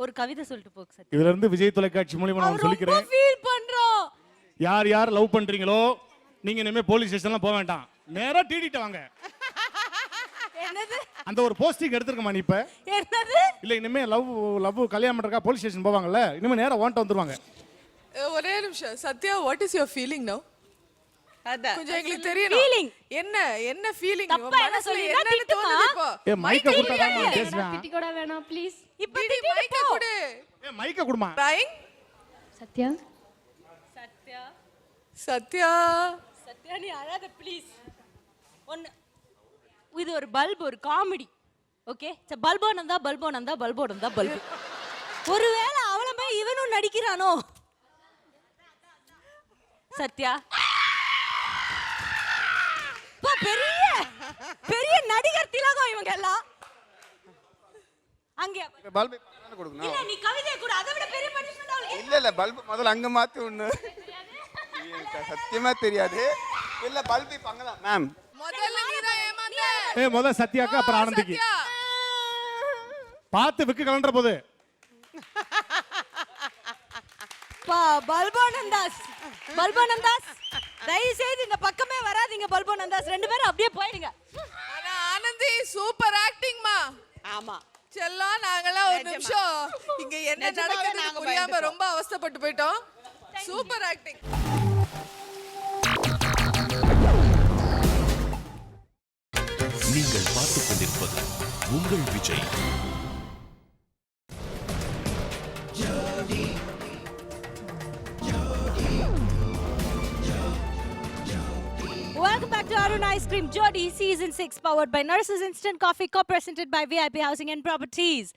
ஒரு கவிதை சொல்லிட்டு போக்கு சத்யா. இதுல இருந்து விஜய் தொலைக்காட்சி மூலமா நான் சொல்லிக்கிறேன். ஃபீல் பண்றோம். யார் யார் லவ் பண்றீங்களோ நீங்க இனிமே போலீஸ் ஸ்டேஷன்லாம் போக வேண்டாம். நேரா டிடிட்ட வாங்க. என்னது? அந்த ஒரு போஸ்டிங் எடுத்துருக்கமா நீ இப்ப? என்னது? இல்ல இனிமே லவ் கல்யாணம் பண்றக்கா போலீஸ் ஸ்டேஷன் போவாங்கல்ல, இனிமே நேரா ஓன்ட்ட வந்துருவாங்க. ஒரே நிமிஷம். Sathya, what is your feeling நவ? அதான் கொஞ்சம் எங்களுக்கு தெரியணும். ஃபீலிங் என்ன ஃபீலிங்? தப்பா என்ன சொல்றீங்க? என்னன்னு தோணுது இப்போ? ஏ மைக்க கொடுத்தா தான் நான் பேசுவேன். திட்டி கூட வேணாம் ப்ளீஸ். இப்போ டிடி மைக்க கொடு. ஏ மைக்க கொடுமா. ரைங் சத்யா. சத்யா நீ அழாத ப்ளீஸ். ஒன்னு இது ஒரு பல்ப், ஒரு காமெடி. Okay, பல்போனந்தா bulb. ஒருவேளை அவளமே இவனும் நடிக்கிறானோ? சத்யா பெரிய பெரிய நடிகர் திலகம் இவங்க எல்லாம். அங்கே பல்பு தான கொடுக்கணும். இல்ல நீ கவிதை கூட அதை விட பெரிய பனிஷ்மென்ட் அவளுக்கு. இல்ல பல்பு முதல்ல அங்க மாத்தி ஒண்ணு. சத்தியமா தெரியாது. இல்ல பல்பு இப்ப அங்கதான் மேம். முதல்ல நீ தான் ஏமாந்த. ஏ முத சத்யாக்கு அப்புறம் ஆனந்திக்கு. பார்த்து விக்கு கலண்டற போது. பல்போனந்தாஸ் தயவு செய்து இந்த பக்கமே வராதீங்க. பல்போனந்தாஸ் ரெண்டு பேரும் அப்படியே போயிடுங்க. ஆனா ஆனந்தி சூப்பர் ஆக்டிங்மா. ஆமா செல்லம், நாங்கெல்லாம் ஒரு நிமிஷம் இங்க என்ன நடக்குதுன்னு புரியாம ரொம்ப அவஸ்தைப்பட்டு போயிட்டோம். Super acting. நீங்கள் பார்த்துக் கொண்டிருப்பது உங்கள் Vijay. Welcome back to Arun Ice Cream Jodi Season 6, powered by Nurses Instant Coffee, co-presented by VIP Housing and Properties.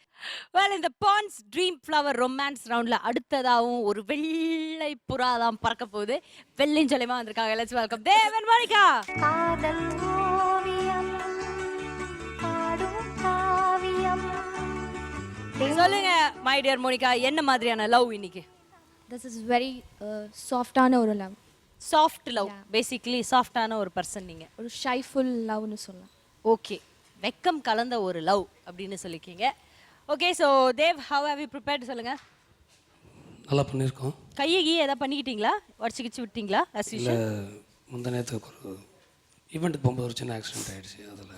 Well, in the Ponds Dream Flower Romance Roundல அடுத்ததாவும் ஒரு வெள்ளை புறா தான் பறக்க போகுது. வெள்ளிஞ்சொலிமா வந்திருக்காங்க. Let's welcome Dev and Monica. காதல் ஓவியம் பாடும் காவியம். சொல்லுங்க my dear Monica, என்ன மாதிரியான லவ் இன்னைக்கு? This is very soft-ஆன ஒரு love. Soft love. பேசிக்கலி சாஃப்டான ஒரு பர்சன் நீங்க. ஒரு ஷைஃபுல் லவ்னு சொல்லலாம். ஓகே, வெக்கம் கலந்த ஒரு லவ் அப்படின்னு சொல்லிருக்கீங்க. Okay, so Dev, how have you prepared சொல்லுங்க. நல்லா பண்ணியிருக்கோம். கையை கீ ஏதாவது பண்ணிக்கிட்டீங்களா? உடச்சிக்கிச்சு விட்டீங்களா? இல்லை, முந்தா நேரத்துக்கு ஒரு ஈவெண்ட்டுக்கு போகும்போது ஒரு சின்ன ஆக்சிடென்ட் ஆகிடுச்சு. அதில்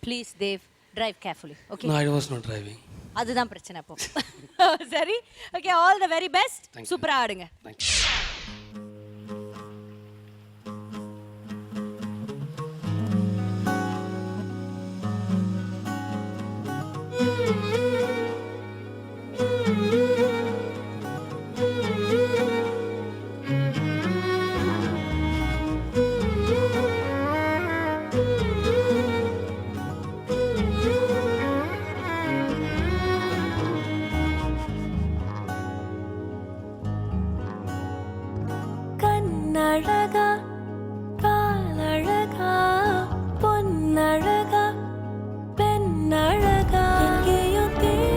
please Dev, drive carefully. Okay, I was not driving. அதுதான் பிரச்சனை அப்போ. சரி, okay, all the very best. சூப்பராக ஆடுங்க. தேங்க்யூ. கண்ணழகா, பாலழகா, பொன்னழகா, பெண்ணழகா, எங்கேயோ தேடி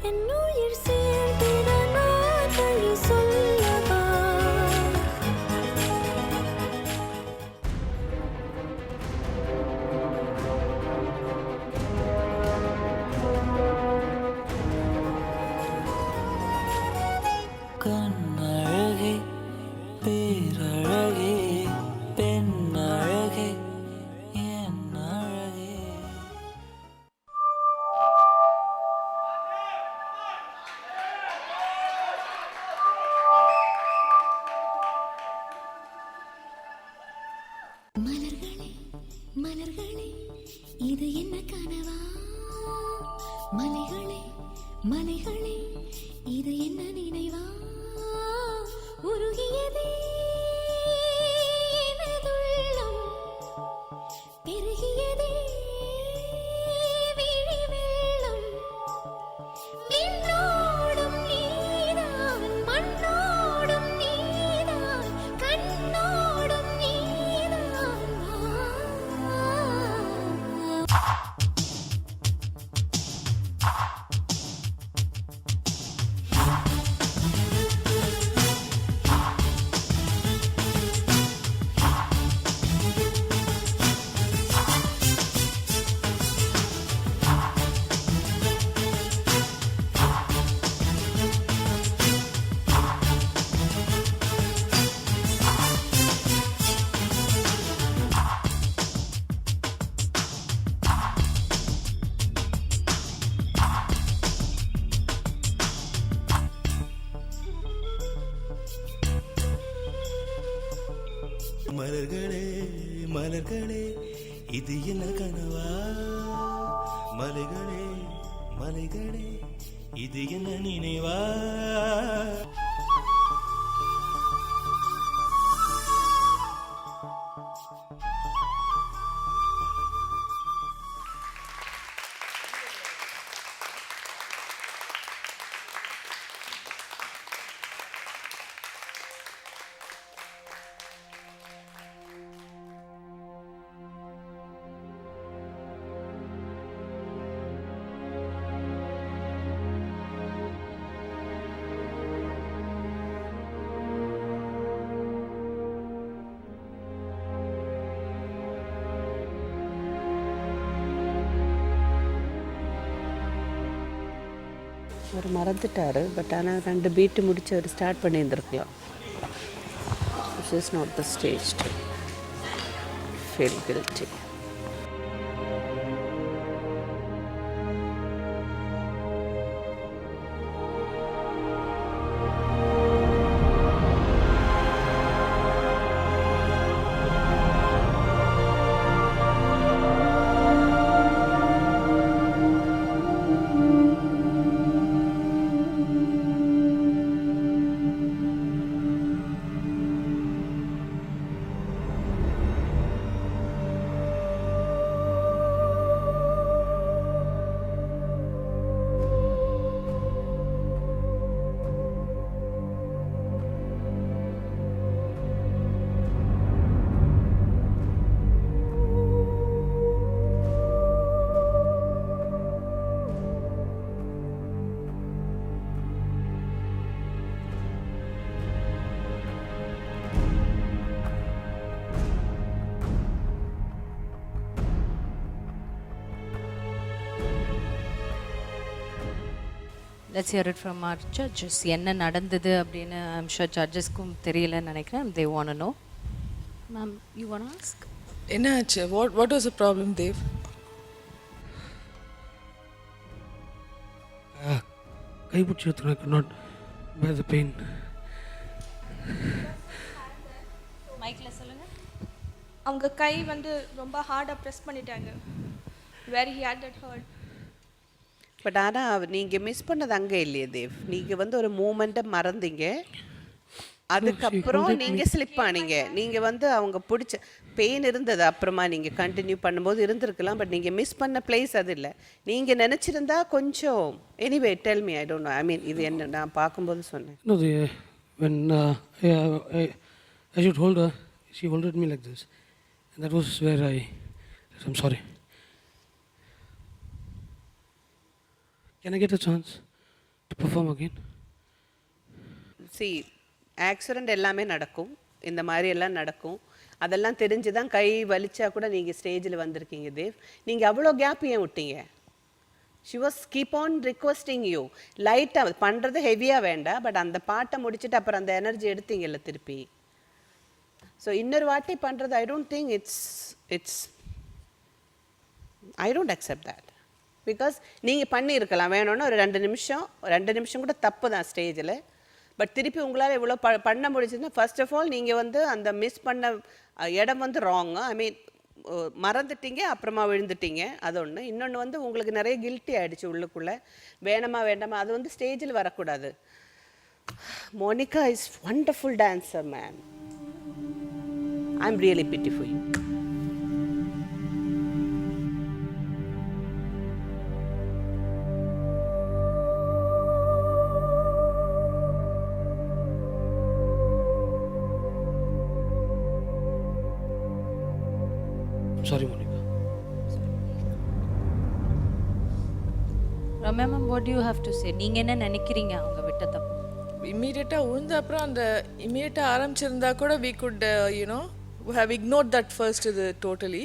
என்னுயிர் சேர்த்திட நான் வழி சொல்லவா? கண்ணழகே, பேரழகே, பெண்ணழகே, என் அழகே. மலர்களே, மலர்களே, இது என்ன கனவா? மலைகளே, மலைகளே, இது என்ன நினைவா? உருகியதே எனதுள்ளம், பெருகியதே விழி வெள்ளம். விண்ணோடும் நீதான், மண்ணோடும் நீதான், கண்ணோடும் நீதான். மலர்களே, மலர்களே, இது என்ன கனவா? மலைகளே, மலைகளே, இது என்ன நினைவா? அவர் மறந்துட்டார். பட் ஆனால் 2 பீட்டு முடிச்சு அவர் ஸ்டார்ட் பண்ணியிருந்துருக்கலாம். This is not the stage to feel guilty. Let's hear it from our judges. என்ன நடந்தது அப்படின்னு ஐம் ஷூர் ஜட்ஜஸ்க்கும் தெரியலன்னு நினைக்கிறேன். They want to know. Ma'am, you want ask? என்ன ஆச்சு? What was the problem Dev? கை பிடிச்சி எடுத்துனா could not bear the pain. மைக்கில் சொல்லுங்கள். அவங்க கை வந்து ரொம்ப ஹார்டாக ப்ரெஸ் பண்ணிட்டாங்க. Very hard that hurt. But ஆனால் நீங்கள் மிஸ் பண்ணது அங்கே இல்லையே தேவ். நீங்கள் வந்து ஒரு மூமெண்ட்டை மறந்தீங்க, அதுக்கப்புறம் நீங்கள் ஸ்லிப் ஆனீங்க. நீங்கள் வந்து அவங்க பிடிச்ச பெயின் இருந்தது, அப்புறமா நீங்கள் கண்டினியூ பண்ணும்போது இருந்திருக்கலாம். பட் நீங்கள் மிஸ் பண்ண பிளேஸ் அது இல்லை. நீங்கள் நினச்சிருந்தா கொஞ்சம் anyway tell me, I don't know, I mean இது என்ன நான் பார்க்கும்போது சொன்னேன். No, when I should hold her, she holded me like this. And that was where I'm sorry. Can I get a chance to perform again? See, accident எல்லாமே நடக்கும், இந்த மாதிரி எல்லாம் நடக்கும். அதெல்லாம் தெரிஞ்சு தான் கை வலிச்சா கூட நீங்கள் ஸ்டேஜில் வந்திருக்கீங்க தேவ். நீங்கள் அவ்வளோ கேப் ஏன் விட்டீங்க? She was keep on requesting you. லைட்டாக பண்ணுறது ஹெவியாக வேண்டாம், பட் அந்த பாட்டை முடிச்சுட்டு அப்புறம் அந்த எனர்ஜி எடுத்தீங்கல்ல திருப்பி. ஸோ இன்னொரு வாட்டி பண்ணுறது I don't think it's I don't accept that. Because நீங்கள் பண்ணியிருக்கலாம், வேணும்னா ஒரு 2 நிமிஷம் கூட தப்பு தான் ஸ்டேஜில். பட் திருப்பி உங்களால் இவ்வளோ பண்ண முடிச்சுன்னா, ஃபர்ஸ்ட் ஆஃப் ஆல் நீங்கள் வந்து அந்த மிஸ் பண்ண இடம் வந்து ராங்கு. ஐ மீன் மறந்துட்டீங்க, அப்புறமா விழுந்துட்டீங்க, அது ஒன்று. இன்னொன்று வந்து உங்களுக்கு நிறைய கில்ட்டி ஆகிடுச்சு உள்ளுக்குள்ளே, வேணாமா வேண்டாமா, அது வந்து ஸ்டேஜில் வரக்கூடாது. Monica is wonderful dancer man. I am really pity for you. I'm sorry, Monica. Ramya ma'am, what do you have to say? நீங்கள் என்ன நினைக்கிறீங்க அவங்க விட்ட தப்பு? இம்மீடியட்டாக உழுந்த அப்புறம் அந்த இம்மீடியட்டாக ஆரம்பிச்சிருந்தா கூட we could have ignored that first இது totally.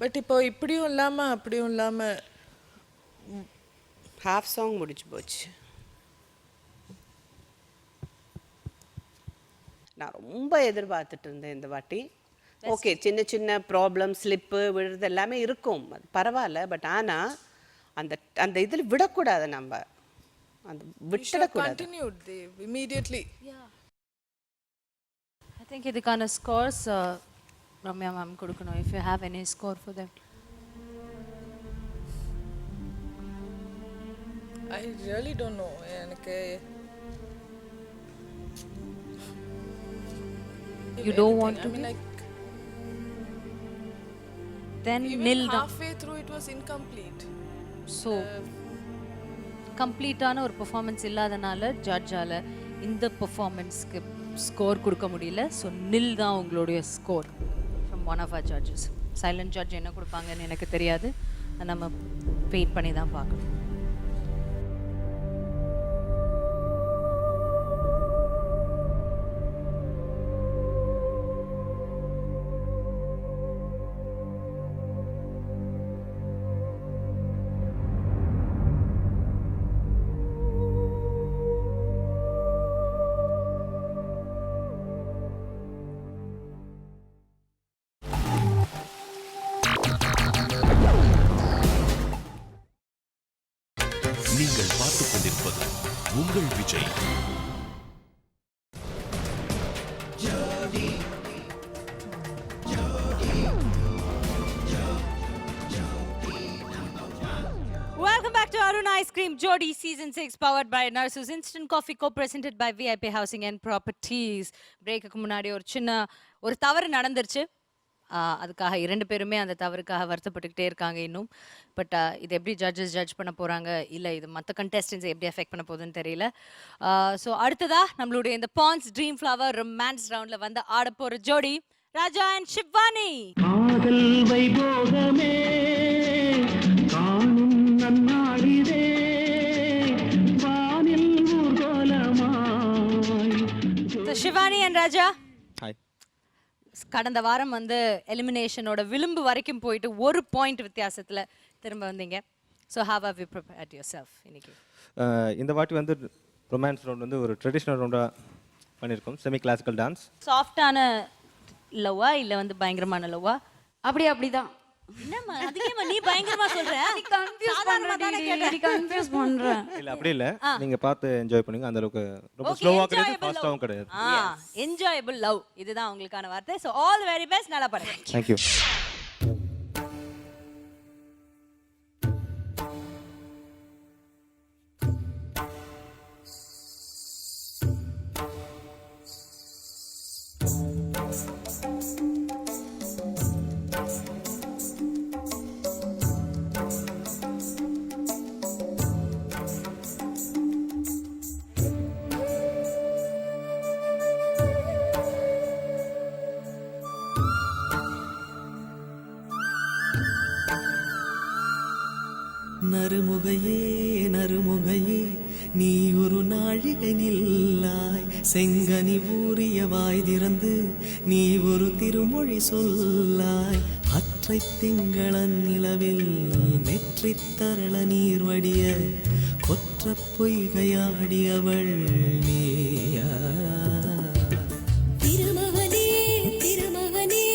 பட் இப்போ இப்படியும் இல்லாமல் அப்படியும் இல்லாமல் ஹாஃப் சாங் முடிச்சு போச்சு. நான் ரொம்ப எதிர்பார்த்துட்டு இருந்தேன் இந்த வாட்டி. ஓகே, சின்ன சின்ன ப்ராப்ளம், ஸ்லிப்பு விழுறது எல்லாமே இருக்கும், அது பரவாயில்ல. பட் ஆனால் அந்த அந்த இதில் விடக்கூடாது, நம்ம அந்த விட்டுடக்கூடாது. continued immediately. ஐ திங்க் இதுக்கான ஸ்கோர்ஸ் ரம்யா மேம் கொடுக்கணும். If you have any score for them. I really don't know. எனக்கு You don't want to I mean, give? like Then even nil down. halfway through it was incomplete. So கம்ப்ளீட்டான ஒரு performance இல்லாதனால ஜட்ஜால் இந்த பெர்ஃபார்மன்ஸ்க்கு score கொடுக்க முடியல. So nil தான் உங்களுடைய score from one of our judges. Silent judge என்ன கொடுப்பாங்கன்னு எனக்கு தெரியாது, நம்ம வெயிட் பண்ணி தான் பார்க்கணும். நீங்கள் பார்த்துக் கொண்டிருப்பது உங்கள் Vijay. Welcome back to Arun Ice Cream Jodi Season 6 powered by Narsus Instant Coffee co-presented by VIP Housing and Properties. பிரேக்குக்கு முன்னாடி ஒரு தவறு நடந்துருச்சு. அதுக்காக 2 பேருமே அந்த தவறுக்காக வருத்தப்பட்டுக்கிட்டே இருக்காங்க இன்னும். பட் இது எப்படி ஜட்ஜ் பண்ண போகிறாங்க, இல்லை இது மற்ற கண்டெஸ்டன்ஸை எப்படி அஃபெக்ட் பண்ண போகுதுன்னு தெரியல. ஸோ அடுத்ததா நம்மளுடைய இந்த பான்ஸ் ட்ரீம் ஃப்ளவர் ரொமான்ஸ் ரவுண்டில் வந்து ஆட போகிற ஜோடி ராஜா அண்ட் ஷிவானி. ஷிவானி அண்ட் ராஜா, கடந்த வாரம் வந்து எலிமினேஷனோட விளிம்பு வரைக்கும் போயிட்டு 1 பாயிண்ட் வித்தியாசத்தில் திரும்ப வந்தீங்க. So how how you prepared your self இன்னைக்கு? இந்த வாட்டி வந்து ரொமான்ஸ் ரவுண்ட் வந்து ஒரு ட்ரெடிஷ்னல் ரவுண்டாக பண்ணியிருக்கோம், செமி கிளாசிக்கல் டான்ஸ். சாஃப்டான லவ்வா இல்லை வந்து பயங்கரமான லவ்வா? அப்படிதான் என்னம்மா அதுக்கேம்மா நீ பயங்கரமா சொல்ற? கன்ஃபியூஸ் பண்றேன். இல்லை அப்படி இல்லை, நீங்கள் பார்த்து என்ஜாய் பண்ணுங்க. அந்த அளவுக்கு ரொம்ப ஸ்லோவாக கிடையாது, ஃபாஸ்ட்டாகவும் கிடையாது. என்ஜாயபிள் லவ், இதுதான் உங்களுக்கான வார்த்தை. ஸோ ஆல் வெரி பெஸ்ட், நல்லா பாருங்க. தேங்க்யூ. நறுமுகையே நறுமுகையே நீ ஒரு நாழிகை நில்லாய், செங்கனி ஊறிய வாய் திறந்து நீ ஒரு திருமொழி சொல்லாய். அற்றை திங்களன் நிலவில் நெற்றித் தரள நீர் வடிய கொற்ற பொய்கையாடியவள் நீயா? திருமகனே திருமகனே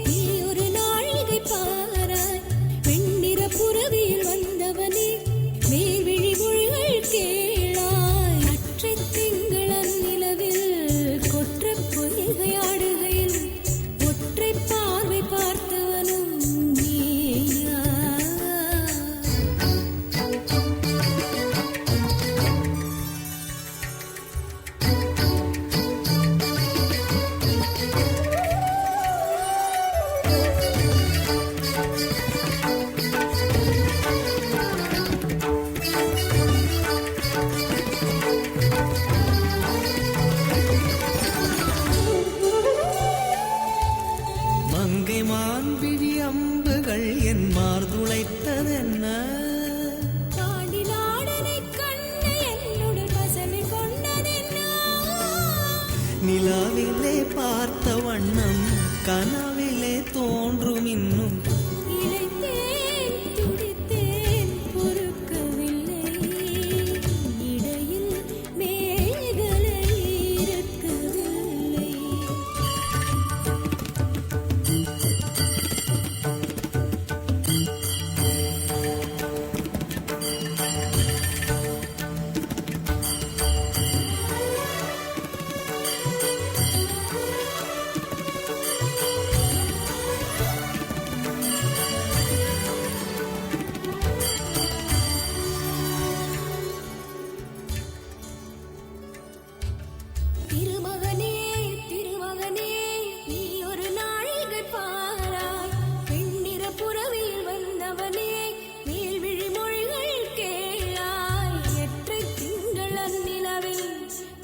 நீ ஒரு நாழிகை பாராய், வெண்ணிற புறவியில் வந்தவனே மேல்விழி மொழிகள் கேளாய். அற்றை திங்களன் நிலவில் கொற்ற பொய்கையாடுகையில் ஒற்றை பார்வை பார்த்தவனும் நீயா? மங்கை மான்விழி அம்புகள் என் மார்துளைத்ததென்ன? தாண்டி நாடனை கண்டு என்னுடன் பசமை கொண்டதென்ன? நிலாவிலே பார்த்த வண்ணம் கனவிலே தோன்றும் இன்னும். இளைத்தேன் துடித்தேன் பொறுக்கவில்லை, இடையில் மேகலை இருக்கவில்லை. திருமகனே திருமகனே நீ ஒரு நாழிகை பாராய், வெண்ணிற புறவியில் வந்தவனே மேல்விழி மொழிகள் கேளாய். எற்றை திங்களன் நிலவில்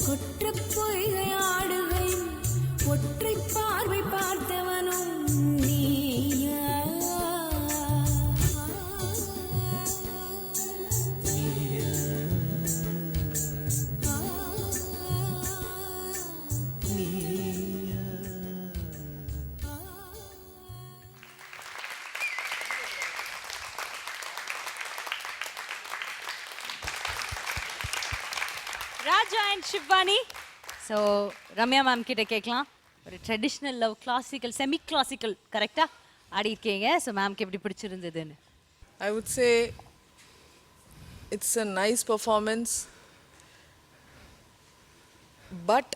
கொற்ற பொய்கை ஆடுகையும் ஒற்றை பார்வை பார்த்தவனும் நீயா? Raja and Shivani. So Ramya ma'am கிட்ட கேட்கலாம், ஒரு traditional love classical semi classical கரெக்டாக ஆடி இருக்கீங்க. ஸோ மேம்க்கு எப்படி பிடிச்சிருந்ததுன்னு? I would say it's a nice performance, but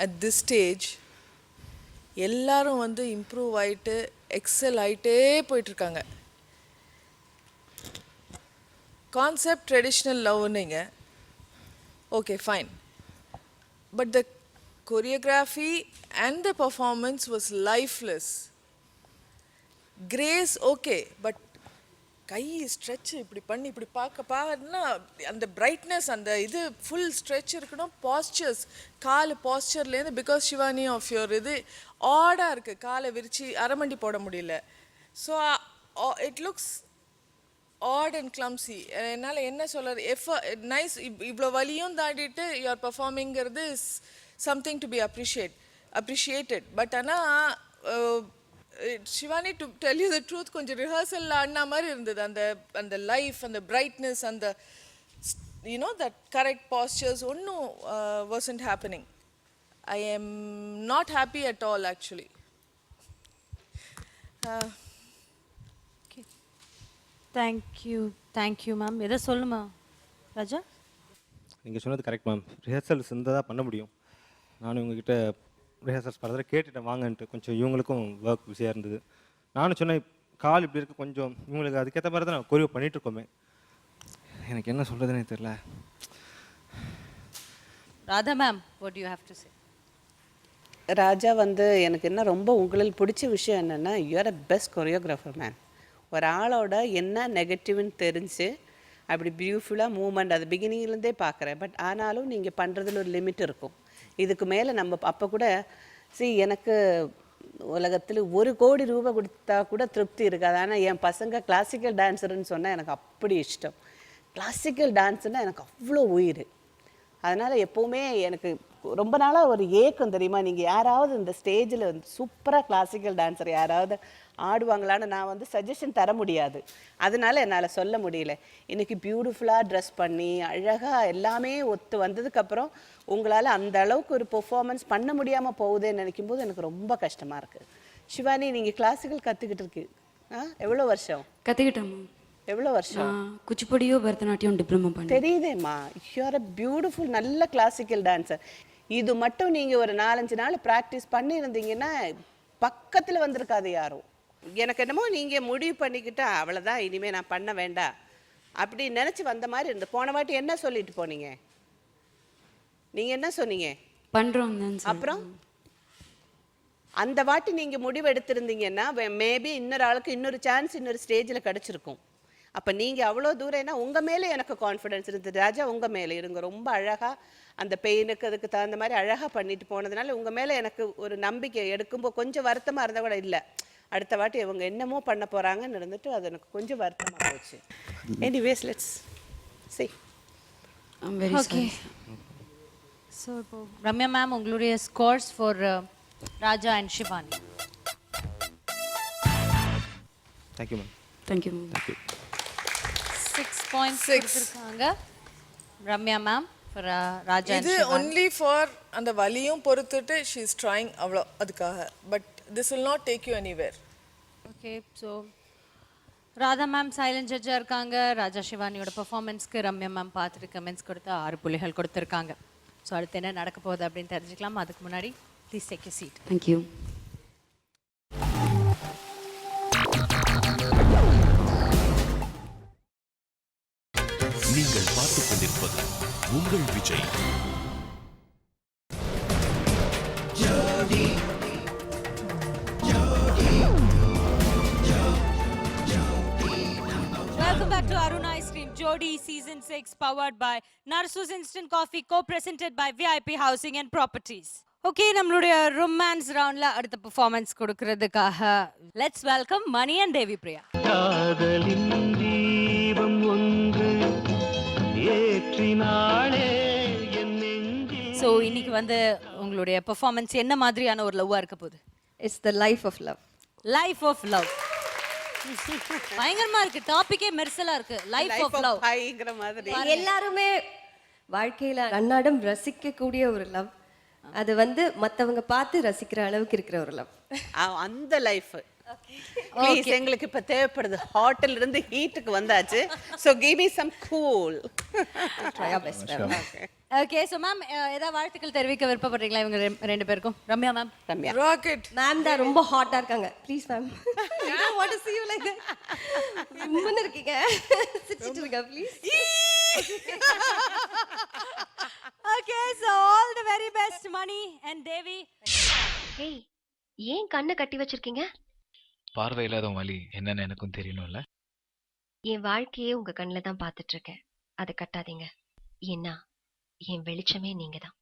at this stage எல்லாரும் வந்து இம்ப்ரூவ் ஆயிட்டு எக்ஸல் ஆயிட்டே போயிட்டுருக்காங்க. கான்செப்ட் ட்ரெடிஷ்னல் லவ்னுங்க, okay fine, but the choreography and the performance was lifeless. Grace okay, but கை ஸ்ட்ரெச் இப்படி பண்ணி இப்படி பார்க்கன்னா அந்த பிரைட்னஸ் அந்த இது ஃபுல் ஸ்ட்ரெச் இருக்கணும். பாஸ்சர்ஸ் கால் பாஸ்சர்லேருந்து, பிகாஸ் ஷிவானி ஆஃப் யோர் இது ஆடாக இருக்குது, காலை விரித்து அரமண்டி போட முடியல. So it looks odd and clumsy. என்னால் என்ன சொல்கிறது, நைஸ், இவ்வளோ வலியும் தாண்டிட்டு யூஆர் பர்ஃபார்மிங்கிறது is something to be appreciated. But ஆனால் Shivani, to tell you the truth, கொஞ்சம் ரிஹர்சல் ஆடின மாதிரி இருந்தது. அந்த லைஃப், அந்த பிரைட்னஸ், அந்த that correct postures ஒன்றும் wasn't happening. I am not happy at all actually. Thank you ma'am. எதை சொல்லுமா ராஜா? நீங்கள் சொன்னது கரெக்ட் மேம். ரிஹர்சல்ஸ் இருந்தால் தான் பண்ண முடியும். நானும் உங்ககிட்ட ரிஹர்சல்ஸ் பல கேட்டுட்டேன் வாங்கன்ட்டு. கொஞ்சம் இவங்களுக்கும் ஒர்க் பிஸியாக இருந்தது. நானும் சொன்னேன் கால் இப்படி இருக்குது, கொஞ்சம் இவங்களுக்கு அதுக்கேற்ற மாதிரி தான் நான் கொரிவோ பண்ணிகிட்ருக்கோமே. எனக்கு என்ன சொல்கிறதுனே தெரில. Radha ma'am, what do you have to say? ராஜா வந்து எனக்கு என்ன ரொம்ப உங்களுக்கு பிடிச்ச விஷயம் என்னென்னா, you are a best choreographer man. ஒரு ஆளோட என்ன நெகட்டிவ்னு தெரிஞ்சு அப்படி பியூட்டிஃபுல்லாக மூமெண்ட் அது பிகினிங்லேருந்தே பார்க்குறேன். பட் ஆனாலும் நீங்கள் பண்ணுறதுல ஒரு லிமிட் இருக்கும். இதுக்கு மேலே நம்ம அப்போ கூட எனக்கு உலகத்தில் 1 கோடி ரூபாய் கொடுத்தா கூட திருப்தி இருக்காது. ஆனால் என் பசங்க கிளாசிக்கல் டான்ஸருன்னு சொன்னால் எனக்கு அப்படி இஷ்டம். கிளாசிக்கல் டான்ஸுனால் எனக்கு அவ்வளோ உயிர். அதனால் எப்போவுமே எனக்கு ரொம்ப நாளாக ஒரு ஏக்கம் தெரியுமா, நீங்கள் யாராவது இந்த ஸ்டேஜில் வந்து சூப்பராக கிளாசிக்கல் டான்ஸர் யாராவது ஆடுவாங்களான்னு நான் வந்து சஜஷன் தர முடியாது. அதனால என்னால் சொல்ல முடியல. இன்றைக்கி பியூட்டிஃபுல்லாக ட்ரெஸ் பண்ணி அழகாக எல்லாமே ஒத்து வந்ததுக்கப்புறம் உங்களால் அந்த அளவுக்கு ஒரு பெர்ஃபார்மன்ஸ் பண்ண முடியாமல் போகுதுன்னு நினைக்கும் போது எனக்கு ரொம்ப கஷ்டமாக இருக்குது. ஷிவானி, நீங்கள் கிளாசிக்கல் கற்றுக்கிட்டு இருக்கு எவ்வளோ வருஷம் கற்றுக்கிட்டேன்? எவ்வளோ வருஷம்? குச்சிப்புடியோ பரதநாட்டியம் டிப்ளமோ பண்ணி. தெரியுதேம்மா, யூ ஆர் அ பியூட்டிஃபுல் நல்ல கிளாசிக்கல் டான்ஸர். இது மட்டும் நீங்கள் ஒரு 4-5 நாள் ப்ராக்டிஸ் பண்ணியிருந்தீங்கன்னா பக்கத்தில் வந்திருக்காது யாரும். எனக்கு என்னமோ நீங்கள் முடிவு பண்ணிக்கிட்டா அவ்வளோதான், இனிமேல் நான் பண்ண வேண்டாம் அப்படி நினச்சி வந்த மாதிரி இருந்து. போன வாட்டி என்ன சொல்லிட்டு போனீங்க? நீங்கள் என்ன சொன்னீங்க? பண்ணுறோம். அப்புறம் அந்த வாட்டி நீங்கள் முடிவு எடுத்திருந்தீங்கன்னா மேபி இன்னொரு ஆளுக்கு இன்னொரு சான்ஸ் இன்னொரு ஸ்டேஜில் கிடச்சிருக்கும். அப்போ நீங்கள் அவ்வளோ தூரம்னா உங்கள் மேலே எனக்கு கான்ஃபிடென்ஸ் இருந்தது. ராஜா, உங்கள் மேலே இருங்க. ரொம்ப அழகாக அந்த பெயினுக்கு அதுக்கு தகுந்த மாதிரி அழகாக பண்ணிட்டு போனதுனால உங்கள் மேலே எனக்கு ஒரு நம்பிக்கை. எடுக்கும்போது கொஞ்சம் வருத்தமாக இருந்தால் கூட இல்லை, அடுத்த வாட்டி இவங்க என்னமோ பண்ண போகிறாங்கன்னு இருந்துட்டு அது எனக்கு கொஞ்சம் வருத்தமாக போச்சு. Anyways let's see. Okay. So இப்போ ரம்யா மேம், உங்களுடைய scores for Raja and Shivani. Thank you ma'am. Thank you ma'am. Thank you. 6 points கொடுத்துருக்காங்க ரம்யா மேம் ஃபார் ராஜா. இது ஒன்லி ஃபார் அந்த வலியும் பொறுத்துட்டு ஷீ இஸ் ட்ரைங் அவ்வளோ அதுக்காக. But this will not take you anywhere. Okay. So Radha ma'am silent ஜட்ஜாக இருக்காங்க. ராஜா ஷிவானியோட பெர்ஃபார்மன்ஸ்க்கு ரம்யா மேம் பார்த்துட்டு கமெண்ட்ஸ் கொடுத்து 6 புள்ளிகள் கொடுத்துருக்காங்க. ஸோ அடுத்து என்ன நடக்க போகுது அப்படின்னு தெரிஞ்சுக்கலாம். அதுக்கு முன்னாடி please take you seat. Thank you. நீங்கள் பார்த்துக் கொண்டிருப்பது உங்கள் Vijay. Welcome back to Aruna Ice Cream Jodi Season 6 powered by Narsu's Instant Coffee co-presented by VIP Housing and Properties. Okay, நம்மளுடைய ரொமான்ஸ் ரவுண்ட்ல அடுத்த பெர்ஃபார்மன்ஸ் கொடுக்கிறதுக்காக let's welcome Mani and Devi Priya. காதலின் தீபம் ஒன்று ஏற்றினாளே என் நெஞ்சில். ஸோ இன்னைக்கு வந்து உங்களுடைய பெர்ஃபார்மன்ஸ் என்ன மாதிரியான ஒரு லவ்வா இருக்க போகுது? It's the life of love. Life of love. பயங்கரமா இருக்கு, டாபிக்கே மெர்சலா இருக்கு. லைஃப் ஆஃப் லவ் பயங்கர மாதிரி. எல்லாருமே வாழ்க்கையில அன்னாடம் ரசிக்கக்கூடிய ஒரு லவ். அது வந்து மற்றவங்க பார்த்து ரசிக்கிற அளவுக்கு இருக்கிற ஒரு லவ். அந்த லைஃப் ப்ளீஸ் எங்களுக்கு இப்போ தேவைப்படுது. ஹாட்டில் இருந்து ஹீட்டுக்கு வந்தாச்சு. So give me some cool. Okay. So ma'am, ஏதாவது வாழ்த்துக்கள் தெரிவிக்க விருப்பப்படுறீங்களா இவங்க 2 பேருக்கும்? Ramya ma'am. Ramya. Rocket ma'am தான் ரொம்ப ஹாட்டா இருக்காங்க. Please ma'am. I don't want to see you like that. முன்ன இருக்கீங்க. சிரிச்சிட்டு இருக்க please. Okay. So all the very best Mani and Devi. ஏய், ஏன் கண்ணை கட்டி வச்சிருக்கீங்க? பார்வை இல்லாத வலி என்னன்னு எனக்கும் தெரியணும்ல. என் வாழ்க்கையே உங்க கண்ணில் தான் பார்த்துட்டு இருக்கேன். அதை கட்டாதீங்க. ஏன்னா என் வெளிச்சமே நீங்க தான்.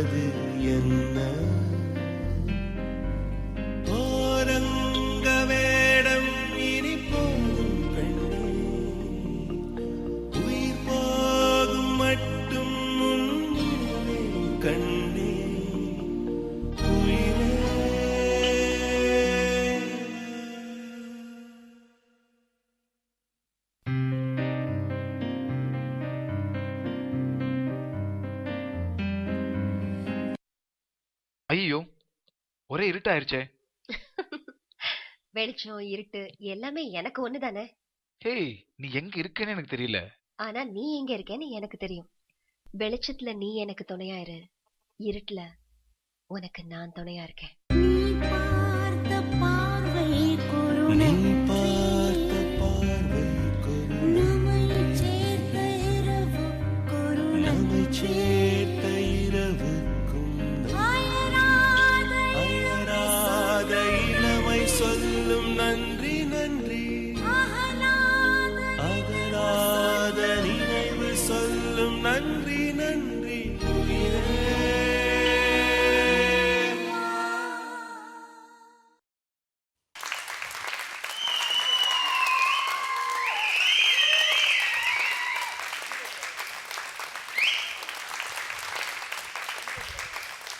என்பது என்ன ஓரங்க வேடம் இனி போதும் கண்ணே உயிர் போகும் மட்டும் முன்னே கண்ணே உயிரே ஐயோ ஒரே இருட்டாயிருச்சே. வெளிச்சம் இருட்டு எல்லாமே எனக்கு ஒண்ணுதானே. ஹேய், நீ எங்க இருக்கேன்னு எனக்கு தெரியல. ஆனா நீ எங்க இருக்கேன்னு எனக்கு தெரியும். வெளிச்சத்துல நீ எனக்கு துணையா இரு, இருட்டுல உனக்கு நான் துணையா இருக்கேன். நீ பார்த்த பார்வை கொருணை நம்மை சேர்த்த இரவுக்கும் அயராத இளமை சொல்லும் நன்றி நன்றி அகலாத நினைவு சொல்லும் நன்றி நன்றி உயிரே.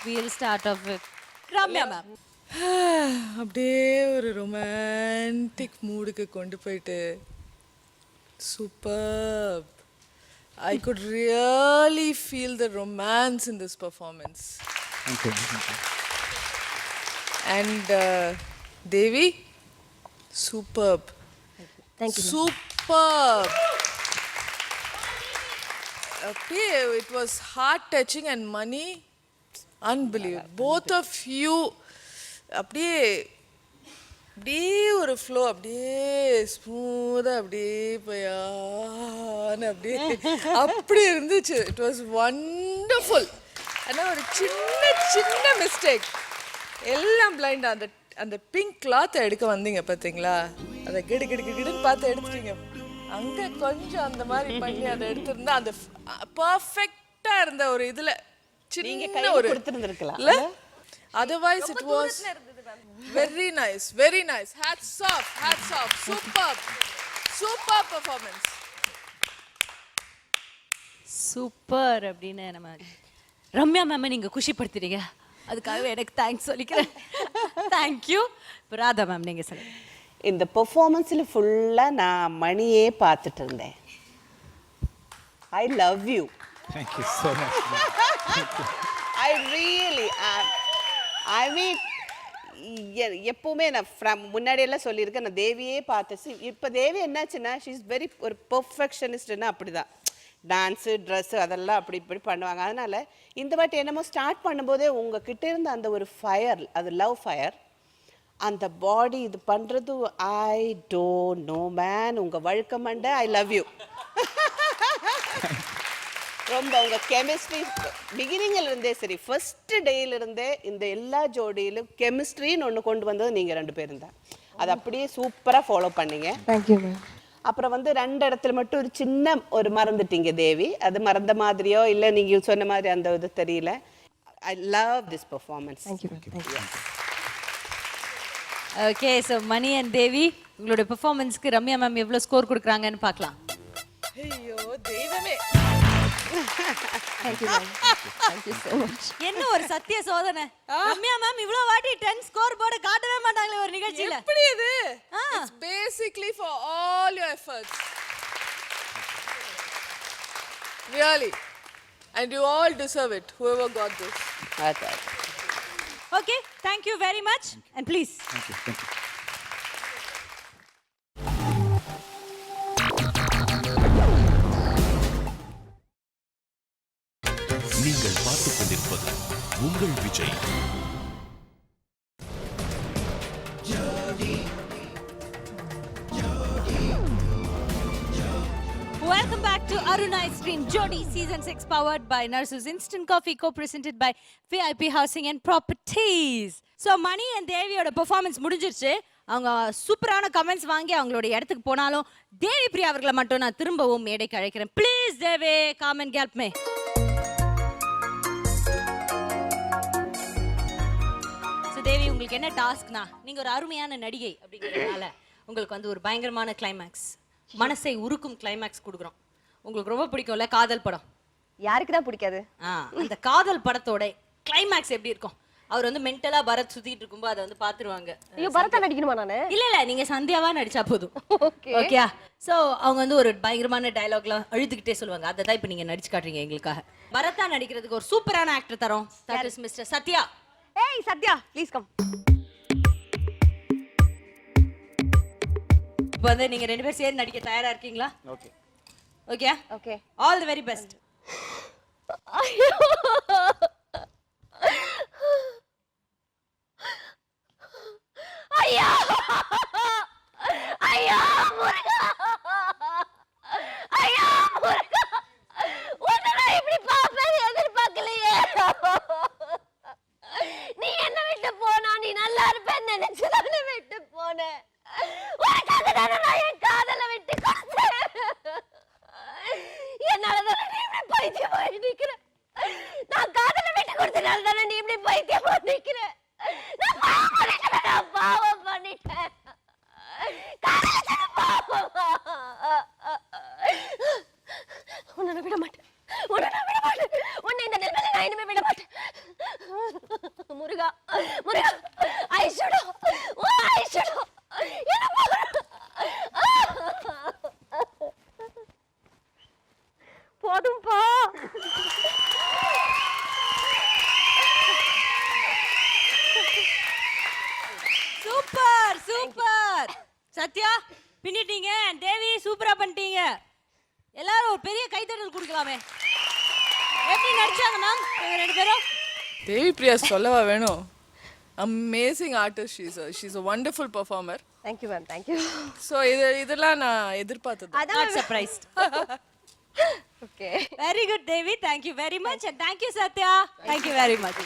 We'll start off with Ramya ma'am. அப்படியே ஒரு ரொமான்டிக் மூடுக்கு கொண்டு போயிட்டு super. I could really feel the romance in this performance. And Devi, superb. Thank you. Superb. Okay, it was heart touching and money unbelievable. Both of you அப்படியே அப்படியே ஒரு flow அப்படியே ஸ்மூத்தாக அப்படியே போயான்னு அப்படியே அப்படி இருந்துச்சு. It was wonderful. ஆனால் ஒரு சின்ன சின்ன மிஸ்டேக், எல்லாம் பிளைண்ட். அந்த அந்த பிங்க் கிளாத்தை எடுக்க வந்தீங்க பார்த்தீங்களா, அதை கிடு கிடு கிடுன்னு பார்த்து எடுத்துட்டீங்க. அங்கே கொஞ்சம் அந்த மாதிரி பண்ணி அதை எடுத்திருந்தா அந்த பர்ஃபெக்டாக இருந்த ஒரு இதில் சின்ன ஒரு கொடுத்துருந்துருக்கலாம். Otherwise it was very nice, very nice. Hats off, hats off. Superb, superb performance. Super அப்படின்னு நம்ம ரம்யா மேம் நீங்க குஷிப்படுத்துறீங்க, அதுக்காகவே எனக்கு தேங்க்ஸ் சொல்லிக்கிறேன். தேங்க்யூ. ராதா மேம் நீங்க சொல்லுங்க. இந்த பெர்ஃபார்மன்ஸில் ஃபுல்லாக நான் மணியே பார்த்துட்டு இருந்தேன். I love you. Thank you so much. I really I mean எப்போவுமே நான் முன்னாடியெல்லாம் சொல்லியிருக்கேன், நான் தேவியே பார்த்து. இப்போ தேவி என்னாச்சுன்னா ஷீ இஸ் வெரி ஒரு பெர்ஃபெக்ஷனிஸ்ட்னா அப்படி தான். டான்ஸு ட்ரெஸ்ஸு அதெல்லாம் அப்படி இப்படி பண்ணுவாங்க. அதனால் இந்த வாட்டி என்னமோ ஸ்டார்ட் பண்ணும்போதே உங்ககிட்ட இருந்த அந்த ஒரு ஃபயர், அது லவ் ஃபயர், அந்த பாடி இது பண்ணுறது ஐ டோன்ட் நோ மேன். உங்கள் வழக்கமண்ட ஐ லவ் யூ. ரொம்ப உங்கள் கெமிஸ்ட்ரி பிகினிங்கில் இருந்தே சரி, ஃபர்ஸ்ட் டேயிலிருந்தே இந்த எல்லா ஜோடியிலும் கெமிஸ்ட்ரின்னு ஒன்று கொண்டு வந்தது நீங்கள் 2 பேரும் தான். அதை அப்படியே சூப்பராக ஃபாலோ பண்ணீங்க. Thank you ma'am. அப்புறம் வந்து 2 இடத்துல மட்டும் ஒரு சின்ன ஒரு மறந்துட்டீங்க தேவி. அது மறந்த மாதிரியோ இல்லை நீங்கள் சொன்ன மாதிரி அந்த இது தெரியல. I love this performance. Thank you ma'am. Thank you. Okay, so Mani and Devi உங்களோட பெர்ஃபார்மன்ஸ்க்கு ரம்யா மேம் எவ்வளோ ஸ்கோர் கொடுக்குறாங்கன்னு பார்க்கலாம். ஐயோ தெய்வமே. Thank you ma'am. Thank you so much. என்ன ஒரு சத்திய சோதனை. ரம்யா மேம் இவ்வளோ வாட்டி 10 ஸ்கோர் போர்டு காட்டவே மாட்டாங்களே ஒரு நிகழ்ச்சியில. எப்படி இது? It's basically for all your efforts. Really. And you all deserve it, whoever got this. Okay, thank you very much. And please. Thank you. Thank you. நீங்கள் பார்த்துக் கொண்டிருப்பது உங்கள் Vijay. Welcome back to Aruna Ice Cream Jodi Season 6 powered by Nurses Instant Coffee, co-presented by VIP Housing and Properties. So Mani and Deviயோட performance முடிஞ்சிருச்சு. அவங்க சூப்பரான comments வாங்கி அவங்களோட இடத்துக்கு போனாலும் தேவி பிரியா அவர்களை மட்டும் நான் திரும்பவும் மேடைக்கு அழைக்கிறேன். Please Devi, come and help me. Devi, உங்களுக்கு என்ன டாஸ்க்னா, நீங்க ஒரு அருமையான நடிகை அப்படிங்கிறதுனால உங்களுக்கு வந்து ஒரு பயங்கரமான கிளைமேக்ஸ், மனசை உருக்கும் கிளைமேக்ஸ் கொடுக்குறோம். உங்களுக்கு ரொம்ப பிடிக்கும்ல காதல் படம்? யாருக்கு தான் பிடிக்காது? அந்த காதல் படத்தோட கிளைமேக்ஸ் எப்படி இருக்கும்? அவர் வந்து மென்டலா பரத் சுத்திட்டு இருக்கும்போது அதை வந்து பாத்துருவாங்க. ஐயோ, பரதா நடிக்கணுமா நானு? இல்ல நீங்க சந்தியாவா நடிச்சா போதும். ஓகேயா? சோ அவங்க வந்து ஒரு பயங்கரமான டயலாக்லாம் அழுதுகிட்டே சொல்லுவாங்க. அதை தான் இப்ப நீங்க நடிச்சு காட்டுறீங்க எங்களுக்காக. பரதா நடிக்கிறதுக்கு ஒரு சூப்பரான ஆக்டர் தரோம். That is mister Sathya. ஏய் சத்யா, ப்ளீஸ் கம். இப்போ வந்து நீங்க ரெண்டு பேரும் சேர்ந்து நடிக்க தயாரா இருக்கீங்களா? Okay. Okay okay. All the very best. ஐயோ ஐயா ஐயா முருகா, ஐயா முருகா, உன்னை நான் இப்படி பார்ப்பேன் எதிர்பார்க்கலையே. நீ என்ன விட்டு போனா நீ நல்லா இருப்பேன்னு நினைச்சுதானே விட்டு போனேன். உனக்காக தானே நான் என் காதலை விட்டு கொடுத்தேன். என்னாலதானே நீ இப்படி பைத்தியமாயி நிக்கிற. நான் காதலை விட்டு கொடுத்தனால தானே நீ இப்படி பைத்தியமா நிக்கிற. நான் பாவம் பண்ணிட்டேன். உன்னை விட மாட்டேன், உன்னை இந்த நிலைமையில நான் இனிமே விட மாட்டேன். முருகா முருகா, ஐஷுடா ஐஷுடா, என்ன போதும்பா. Super super. சத்யா பின்னிட்டீங்க, தேவி சூப்பரா பண்ணிட்டீங்க. எல்லாரும் ஒரு பெரிய கைத்தட்டல் கொடுக்கலாமே. எப்படி நடிச்சாங்க மேம் இவங்க ரெண்டு பேரும்? தேவி பிரியா சொல்லவா வேணும். Amazing artist. She's a wonderful performer. Thank you ma'am, thank you. So இதெல்லாம் நான் எதிர்பார்த்தது. Not surprised. Okay. Very good Devi, thank you very much and thank you Satya. Thank you very much.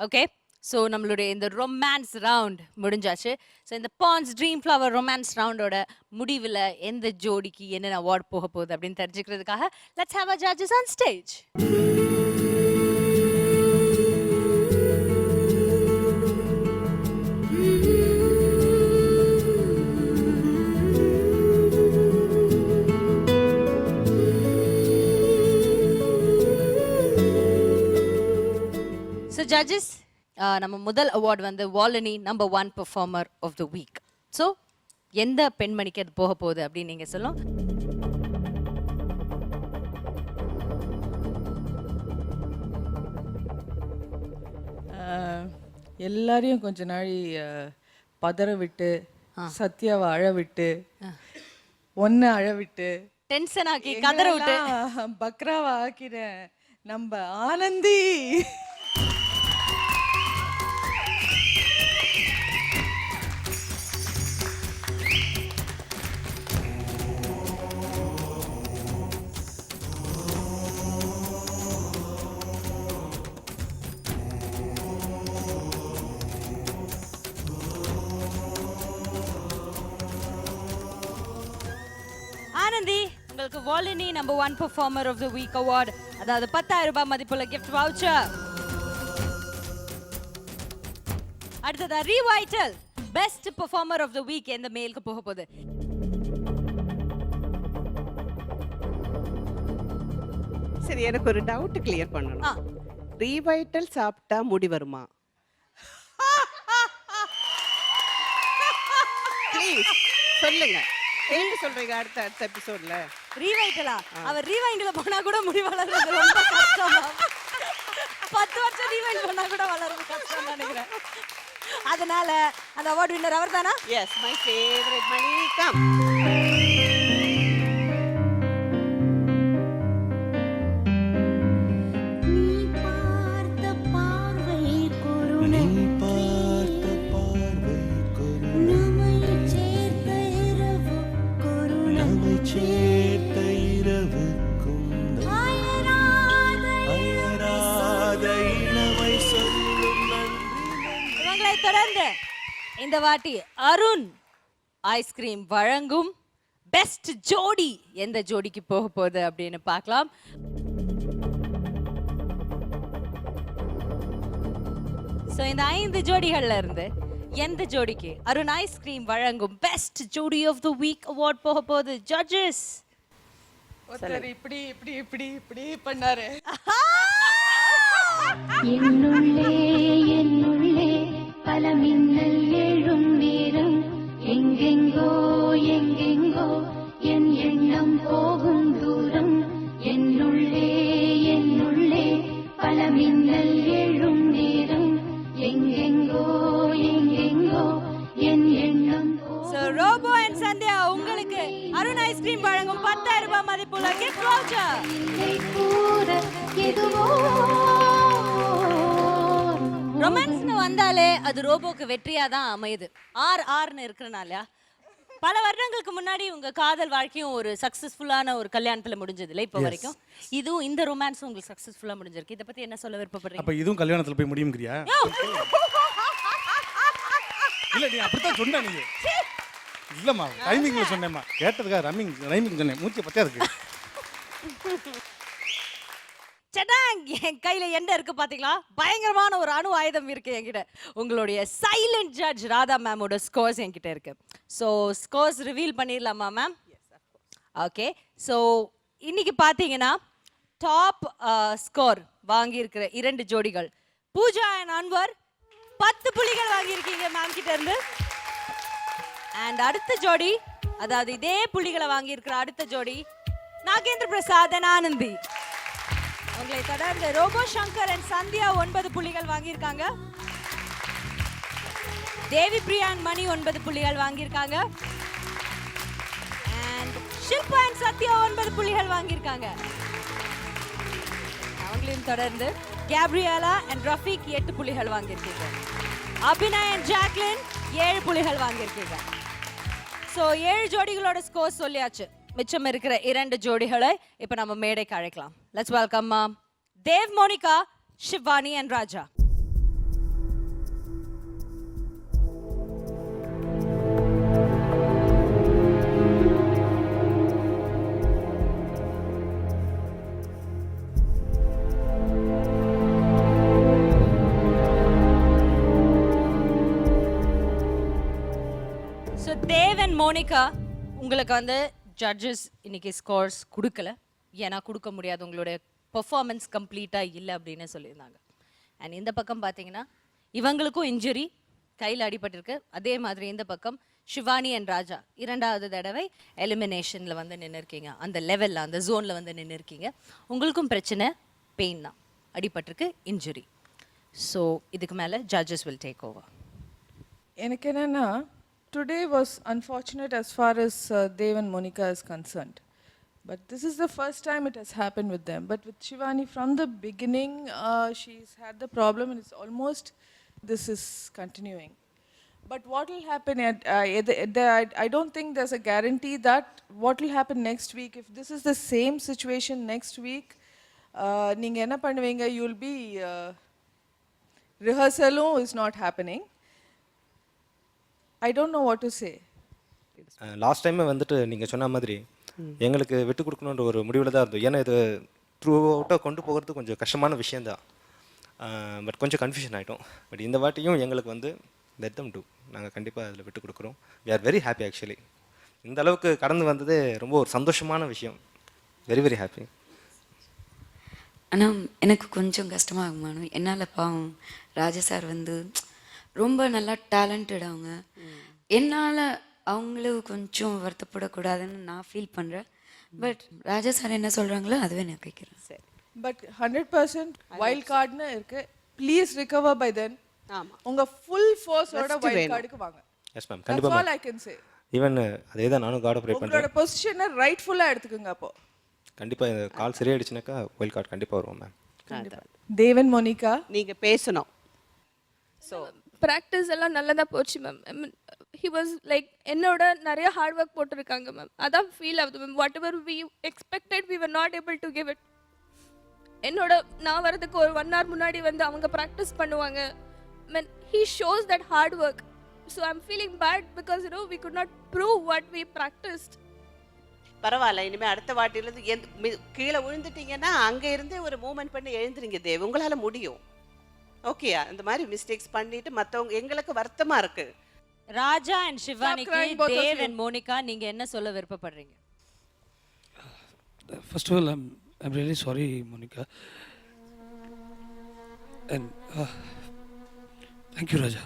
Okay. So நம்மளுடைய இந்த romance round முடிஞ்சாச்சு. So இந்த Pond's dream flower romance ரவுண்டோட முடிவில் எந்த ஜோடிக்கு என்னென்ன அவார்ட் போக போகுது அப்படின்னு தெரிஞ்சுக்கிறதுக்காக let's have a judges on stage. So judges, நம்ம முதல் அவார்டு வந்து வாலனி number 1 performer of the week. So எந்த பெண்மணிக்கு அது போக போகுது அப்படின்னு நீங்கள் சொல்லும். எல்லாரையும் கொஞ்ச நாள் பதற விட்டு, சத்யாவை அழ விட்டு, ஒன்ன அழ விட்டு, டென்ஷன் ஆக்கி கதற விட்டு பக்ராவா ஆக்கிற நம்ம ஆனந்தி. ஆனந்தி, உங்களுக்கு வாலனி number 1 performer of the week award, அதாவது 10,000 ரூபாய் மதிப்புள்ள கிஃப்ட் வவுச்சர். அடுத்ததா Revital best performer of the week எந்த மேலுக்கு போக போகுது? சரி, எனக்கு ஒரு டவுட் கிளியர் பண்ணணும். ரீவைட்டல் சாப்பிட்டா முடி வருமா? ப்ளீஸ் சொல்லுங்க. என்ன சொல்றீங்க அடுத்த எபிசோட்ல? ரீவைட்டலா? அவர் ரீவைண்ட்ல போனா கூட முடி வளர்றது ரொம்ப கஷ்டம். 10 வருஷம் ரீவைண்ட் பண்ணா கூட வளர்றது கஷ்டம் நினைக்கிறேன். அதனால அந்த அவார்ட் வின்னர் அவர்தானா? Yes, my favourite Mani. Come. தொடர்ந்து இந்த வாட்டி அருண் ஐஸ்கிரீம் வழங்கும் பெஸ்ட் ஜோடி எந்த ஜோடிக்கு போக போகுது அப்படின்னு பார்க்கலாம். ஸோ இந்த 5 ஜோடிகள்ல இருந்து எந்த ஜோடிக்கு அருண் ஐஸ்கிரீம் வழங்கும் பெஸ்ட் ஜோடி ஆஃப் த வீக் அவார்ட் போக போகுது? ஜட்ஜஸ் ஒருத்தர் இப்படி இப்படி இப்படி இப்படி பண்ணாரு. என்னுள்ளே என்னுள்ளே பல மின்னல் எழும் நேரம் எங்கெங்கோ எங்கெங்கோ என் எண்ணம் போகும் தூரம் என்னுள்ளே என்னுள்ளே பல மின்னல் எழும் நேரம் எங்கெங்கோ எங்கெங்கோ என் எண்ணம் ஸோ ரோபோ அண்ட் சந்தியா உங்களுக்கு அருண் ஐஸ்கிரீம் வழங்கும் 10,000 ரூபாய் மதிப்புள்ள கிஃப்ட் வவுச்சர். ரொமான்ஸ்னு வந்தாலே அது ரோபோக்கு வெற்றியா தான் அமையுது. ஆர்னு இருக்கிறனால பல வருடங்களுக்கு முன்னாடி உங்க காதல் வாழ்க்கையும் ஒரு சக்சஸ்ஃபுல்லான ஒரு கல்யாணத்துல முடிஞ்சது இல்லை இப்போ வரைக்கும். இதுவும் இந்த ரொமான்ஸும் உங்களுக்கு சக்சஸ்ஃபுல்லா முடிஞ்சிருக்கு. இதை பத்தி என்ன சொல்ல விருப்பப்படுறீங்க? அப்ப இதுவும் கல்யாணத்துல போய் முடியும்ங்கறியா? இல்ல நீ அப்படித்தான் சொன்ன. நீ இல்லம்மா டைமிங்ல சொன்னேம்மா, கேட்டதுக்காக ரைமிங் சொன்னேன். மூச்சு பத்தியா இருக்கு. சடாங், என் கையில என்ன இருக்கு பாத்தீங்களா? பயங்கரமான ஒரு அணு ஆயுதம் இருக்கு என்கிட்ட. உங்களுடைய சைலண்ட் ஜட்ஜ் ராதா மேமோட ஸ்கோர்ஸ் என்கிட்ட இருக்கு. ஸோ ஸ்கோர்ஸ் ரிவீல் பண்ணிடலாமா மேம்? ஓகே. ஸோ இன்னைக்கு பார்த்தீங்கன்னா டாப் ஸ்கோர் வாங்கியிருக்கிற 2 ஜோடிகள் பூஜா அண்ட் அன்வர் 10 புள்ளிகள் வாங்கியிருக்கீங்க மேம் கிட்ட இருந்து. அண்ட் அடுத்த ஜோடி, அதாவது இதே புள்ளிகளை வாங்கியிருக்கிற அடுத்த ஜோடி நாகேந்திர பிரசாத் அண்ட் ஆனந்தி. உங்களை தொடர்ந்து ரோபோ சங்கர் அண்ட் சந்தியா 9 புள்ளிகள் வாங்கியிருக்காங்க. தேவி பிரியா அண்ட் மணி 9 புள்ளிகள் வாங்கியிருக்காங்க. அண்ட் ஷில்பா அண்ட் சத்யா 9 புள்ளிகள் வாங்கியிருக்காங்க. அவங்களையும் தொடர்ந்து கேப்ரியலா அண்ட் ரஃபீக் 8 புள்ளிகள் வாங்கியிருக்கீங்க. அபிநய் அண்ட் ஜாக்லின் 7 புள்ளிகள் வாங்கியிருக்கீங்க. ஸோ 7 ஜோடிகளோட ஸ்கோர் சொல்லியாச்சு. மிச்சம் இருக்கிற 2 ஜோடிகளை இப்போ நம்ம மேடைக்கு அழைக்கலாம். Let's welcome Dev, Monica, Shivani and Raja. So Dev and Monica, உங்களுக்கு வந்து ஜட்ஜஸ் இன்னைக்கு ஸ்கோர்ஸ் கொடுக்கல. ஏன்னா கொடுக்க முடியாது, உங்களுடைய பெர்ஃபார்மன்ஸ் கம்ப்ளீட்டாக இல்லை அப்படின்னு சொல்லியிருந்தாங்க. அண்ட் இந்த பக்கம் பார்த்தீங்கன்னா இவங்களுக்கும் இன்ஜுரி, கையில் அடிபட்டிருக்கு. அதே மாதிரி இந்த பக்கம் ஷிவானி அண்ட் ராஜா 2வது தடவை எலிமினேஷனில் வந்து நின்று இருக்கீங்க. அந்த லெவலில், அந்த ஜோனில் வந்து நின்று இருக்கீங்க. உங்களுக்கும் பிரச்சனை பெயின் தான், அடிபட்டிருக்கு, இன்ஜுரி. ஸோ இதுக்கு மேலே ஜட்ஜஸ் வில் டேக் ஓவர். எனக்கு என்னன்னா, today was unfortunate as far as Dev and Monica is concerned. But this is the first time it has happened with them. But with Shivani, from the beginning, she's had the problem, and it's almost this is continuing. But what will happen? I don't think there's a guarantee that what will happen next week. If this is the same situation next week, நீங்க என்ன பண்ணுவீங்க? You'll be rehearsalum is not happening. I don't know what to say. Last டைமே வந்துட்டு நீங்கள் சொன்ன மாதிரி எங்களுக்கு விட்டு கொடுக்கணுன்ற ஒரு முடிவில் தான் இருந்தோம். ஏன்னா இது த்ரூ அவுட்டாக கொண்டு போகிறது கொஞ்சம் கஷ்டமான விஷயந்தான். பட் கொஞ்சம் கன்ஃபியூஷன் ஆகிட்டோம். பட் இந்த வாட்டியும் எங்களுக்கு வந்து லெட் தம் டூ, நாங்கள் கண்டிப்பாக அதில் விட்டு கொடுக்குறோம். We are very happy. Actually இந்த அளவுக்கு கடந்து வந்ததே ரொம்ப ஒரு சந்தோஷமான விஷயம். Very very happy. ஆனால் எனக்கு கொஞ்சம் கஷ்டமாகுமானு, என்னால் பாவம் ராஜா சார் வந்து ரொம்ப நல்லா டேலண்டட். அவங்க என்னால் அவங்களும் கொஞ்சம் வருத்தப்படக்கூடாதுன்னு நான் ஃபீல் பண்ணுறேன். பட் ராஜா சார் என்ன சொல்கிறாங்களோ அதுவே நான் கேட்குறேன். சரி, பட் 100% வைல்ட் கார்டுன்னு இருக்கு. Please recover by then. உங்க ஃபுல் ஃபோர்ஸோட வைல்ட் கார்டுக்கு வாங்க. எஸ் மேம், கண்டிப்பாக. All I can say. Even அதே தான் நானும் கார்டை ப்ரே பண்ணுறேன். உங்களோட பொசிஷனை ரைட்ஃபுல்லா எடுத்துக்கங்க. அப்போ கண்டிப்பாக இந்த கால் சரியாயிடுச்சுனாக்கா வைல்ட் கார்டு கண்டிப்பாக வருவோம் மேம். தேவன், மோனிகா, நீங்கள் பேசணும். ஸோ ப்ராக்டிஸ் எல்லாம் நல்லதாக போச்சு ma'am. I mean he was like என்னோட நிறைய ஹார்ட் ஒர்க் போட்டிருக்காங்க மேம். அதான் ஃபீல் ஆகுது ma'am. Whatever we expected we were not able to give it. என்னோட நான் வரதுக்கு ஒரு 1 hour முன்னாடி வந்து அவங்க ப்ராக்டிஸ் பண்ணுவாங்க. Mean he shows that hard work. So I am feeling bad because we could not prove what we practised. பரவாயில்ல, இனிமேல் அடுத்த வாட்டிலேருந்து கீழே விழுந்துட்டீங்கன்னா அங்கே இருந்தே ஒரு மூவ்மெண்ட் பண்ணி எழுந்துறீங்க தேவ். உங்களால் முடியும். ஓகேயா? இந்த மாதிரி மிஸ்டேக்ஸ் பண்ணிட்டு மற்றவங்க எங்களுக்கு வருத்தமாக இருக்குது. ராஜா அண்ட் சிவானிக்கு crying, both of Dev you. And Monica நீங்க என்ன சொல்ல விருப்பப்படுறீங்க? First of all, I'm really sorry, Monica. And thank you, Raja.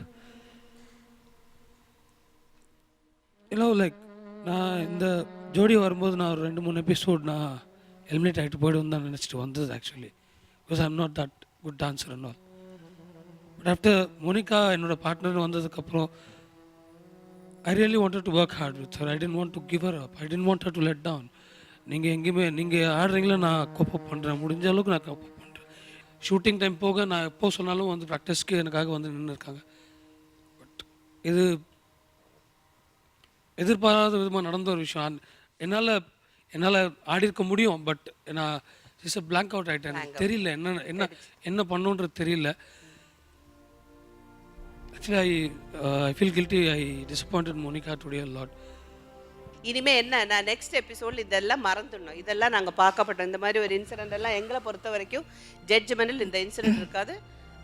You know, like, நான் இந்த ஜோடி வரும்போது நான் ஒரு 2-3 எபிசோட் நான் எலிமினேட் ஆகிட்டு போய்டுவோம் தான் நினச்சிட்டு வந்தது actually, because I am not that good dancer and all. But after Monica என்னோட பார்ட்னர் வந்ததுக்கப்புறம் I really wanted to work hard with her. I didn't want to give her up. I didn't want her to let down. நீங்கள் எங்கேயுமே நீங்கள் ஆடுறீங்களா, நான் கோப்பப் பண்ணுறேன், முடிஞ்ச அளவுக்கு நான் கோப்பப் பண்ணுறேன். ஷூட்டிங் டைம் போக நான் எப்போ சொன்னாலும் வந்து ப்ராக்டிஸ்க்கு எனக்காக வந்து நின்று இருக்காங்க. பட் இது எதிர்பாராத விதமாக நடந்த ஒரு விஷயம். என்னால் ஆடி இருக்க முடியும், பட் நான் ஜஸ்ட் பிளாங்க் அவுட் ஆகிட்டேன். எனக்கு தெரியல என்ன பண்ணுன்றது தெரியல. Actually, I feel guilty. I disappointed Monica today a lot. இனிமே என்ன, நான் நெக்ஸ்ட் எபிசோட் இதெல்லாம் மறந்துடணும். இதெல்லாம் நாங்கள் பார்க்கப்பட்டோம். இந்த மாதிரி ஒரு இன்சிடென்ட் எல்லாம் எங்களை பொறுத்த வரைக்கும் ஜட்ஜ்மெண்டில் இந்த இன்சிடென்ட் இருக்காது.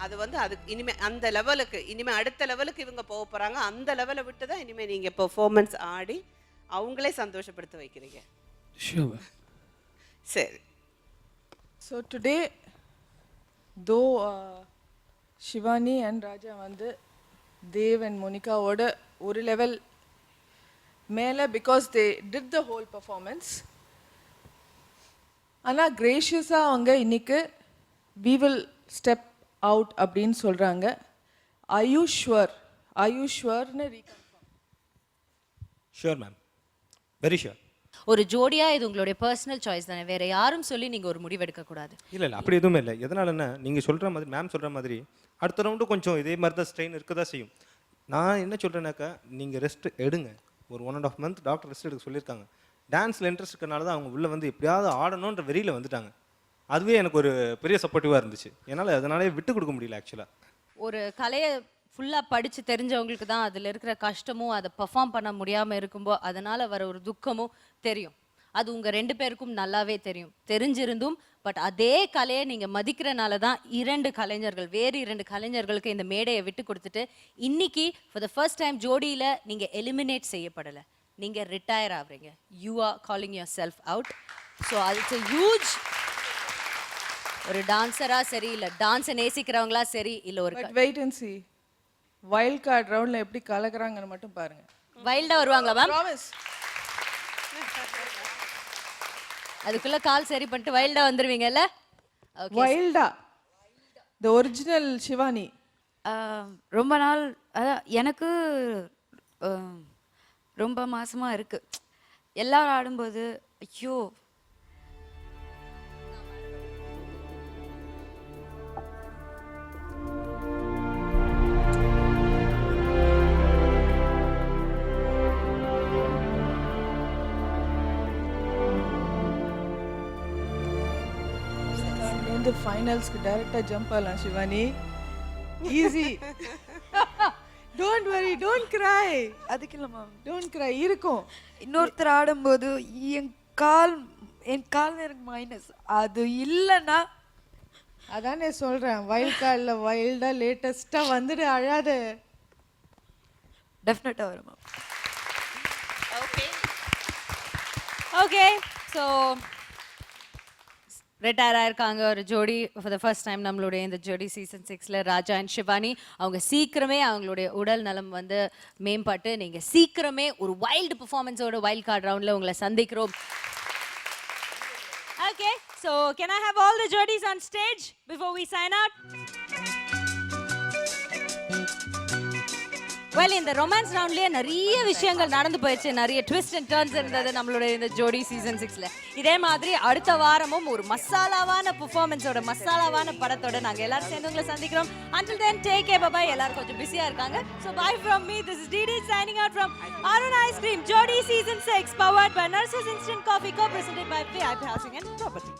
அது வந்து அதுக்கு இனிமேல் அந்த லெவலுக்கு, இனிமேல் அடுத்த லெவலுக்கு இவங்க போக போகிறாங்க. அந்த லெவலை விட்டு தான் இனிமேல் நீங்கள் பெர்ஃபார்மன்ஸ் ஆடி அவங்களே சந்தோஷப்படுத்த வைக்கிறீங்க. Sure. சரி. So today, though Shivani and Raja வந்து தேவ் அண்ட் மோனிகாவோட ஒரு லெவல் மேலே, because they did the whole performance. ஆனால் கிரேஷியஸாக அவங்க இன்னைக்கு வி வில் ஸ்டெப் அவுட் அப்படின்னு சொல்கிறாங்க. ஐ யூ ஷுவர்னு reconfirm? Sure ma'am, very sure. ஒரு ஜோடியா இது உங்களுடைய பர்சனல் சாய்ஸ் தானே, வேற யாரும் சொல்லி நீங்க ஒரு முடிவு எடுக்க கூடாது. இல்லை அப்படி எதுவுமே இல்லை. எதனாலன்னா நீங்கள் சொல்கிற மாதிரி, மேம் சொல்கிற மாதிரி அடுத்த ரவுண்டு கொஞ்சம் இதே மாதிரி தான் ஸ்ட்ரெயின் இருக்க தான் செய்யும். நான் என்ன சொல்கிறேன்னாக்கா, நீங்கள் ரெஸ்ட் எடுங்க. ஒரு 1.5 month டாக்டர் ரெஸ்ட் எடுக்க சொல்லியிருக்காங்க. டான்ஸில் இன்ட்ரெஸ்ட் இருக்கனால தான் அவங்க உள்ளே வந்து எப்படியாவது ஆடணுன்ற வெறியில் வந்துட்டாங்க. அதுவே எனக்கு ஒரு பெரிய சப்போர்ட்டிவாக இருந்துச்சு. என்னால் அதனாலே விட்டு கொடுக்க முடியல ஆக்சுவலாக. ஒரு கலையை ஃபுல்லாக படித்து தெரிஞ்சவங்களுக்கு தான் அதில் இருக்கிற கஷ்டமும் அதை பர்ஃபார்ம் பண்ண முடியாமல் இருக்கும்போது அதனால் வர ஒரு துக்கமும் தெரியும். அது உங்கள் 2 பேருக்கும் நல்லாவே தெரியும். தெரிஞ்சிருந்தும் பட் அதே கலையை நீங்கள் மதிக்கிறனால தான் வேறு 2 கலைஞர்களுக்கு இந்த மேடையை விட்டு கொடுத்துட்டு இன்னைக்கு ஃபார் த ஃபர்ஸ்ட் டைம் ஜோடியில் நீங்கள் எலிமினேட் செய்யப்படலை, நீங்கள் ரிட்டையர் ஆகுறீங்க. You are calling yourself out. So அது ஹியூஜ். ஒரு டான்ஸராக சரி, இல்லை டான்ஸை நேசிக்கிறவங்களா சரி, இல்லை ஒரு wait and see wild card ரவுண்டில் எப்படி கலக்குறாங்கன்னு மட்டும் பாருங்க. வைல்டாக வருவாங்களா மேம்? ப்ராமிஸ். அதுக்குள்ள கால் சரி பண்ணிட்டு வைல்டா வந்துருவீங்கல்ல? வைல்டா தி ஒரிஜினல் சிவானி. ரொம்ப நாள் அதான் எனக்கு ரொம்ப மாசமா இருக்கு. எல்லாரும் ஆடும்போது ஐயோ இந்த ஃபைனல்ஸ்க்கு டைரக்டா ஜம்ப் ஆகலாம் Shivani. Easy. Don't worry, don't கிரை. அதுக்கு இல்லை மேம், டோன்ட் கிரை. இருக்கும். இன்னொருத்தர் ஆடும்போது என் கால் எனக்கு மைனஸ். அது இல்லைன்னா அதானே சொல்கிறேன், வைல்ட் கார்டில் வைல்டாக லேட்டஸ்ட்டாக வந்துடு, அழாத. டெஃபினட்டாக வரும் மேம். ஓகே, ஸோ ரிட்டையர் ஆயிருக்காங்க ஒரு ஜோடி ஃபார் த ஃபர்ஸ்ட் டைம் நம்மளுடைய இந்த ஜோடி சீசன் 6ல் ராஜா அண்ட் சிவானி. அவங்க சீக்கிரமே அவங்களுடைய உடல் நலம் வந்து மேம்பட்டு நீங்கள் சீக்கிரமே ஒரு வைல்டு பெர்ஃபார்மன்ஸோட வைல்ட் கார்டு ரவுண்டில் உங்களை சந்திக்கிறோம். Okay, so can I have all the ஜோடிஸ் on stage before we sign out? Well, இந்த ரொமான்ஸ் ரவுண்ட்லேயே நிறைய விஷயங்கள் நடந்து போயிடுச்சு, நிறைய ட்விஸ்ட் அண்ட் டர்ன்ஸ் இருந்தது நம்மளுடைய இந்த ஜோடி சீசன் 6ல். இதே மாதிரி அடுத்த வாரமும் ஒரு மசாலாவான பெர்ஃபார்மன்ஸோட மசாலாவான படத்தோட நாங்கள் எல்லாரும் சேர்ந்து உங்களை சந்திக்கிறோம். Until then, take care, bye bye. எல்லாரும் கொஞ்சம் பிஸியாக இருக்காங்க. So bye from me. This is DD signing out from Arun Ice Cream Jodi Season 6, powered by Nurses Instant Coffee, co-presented by VIP Housing and Property.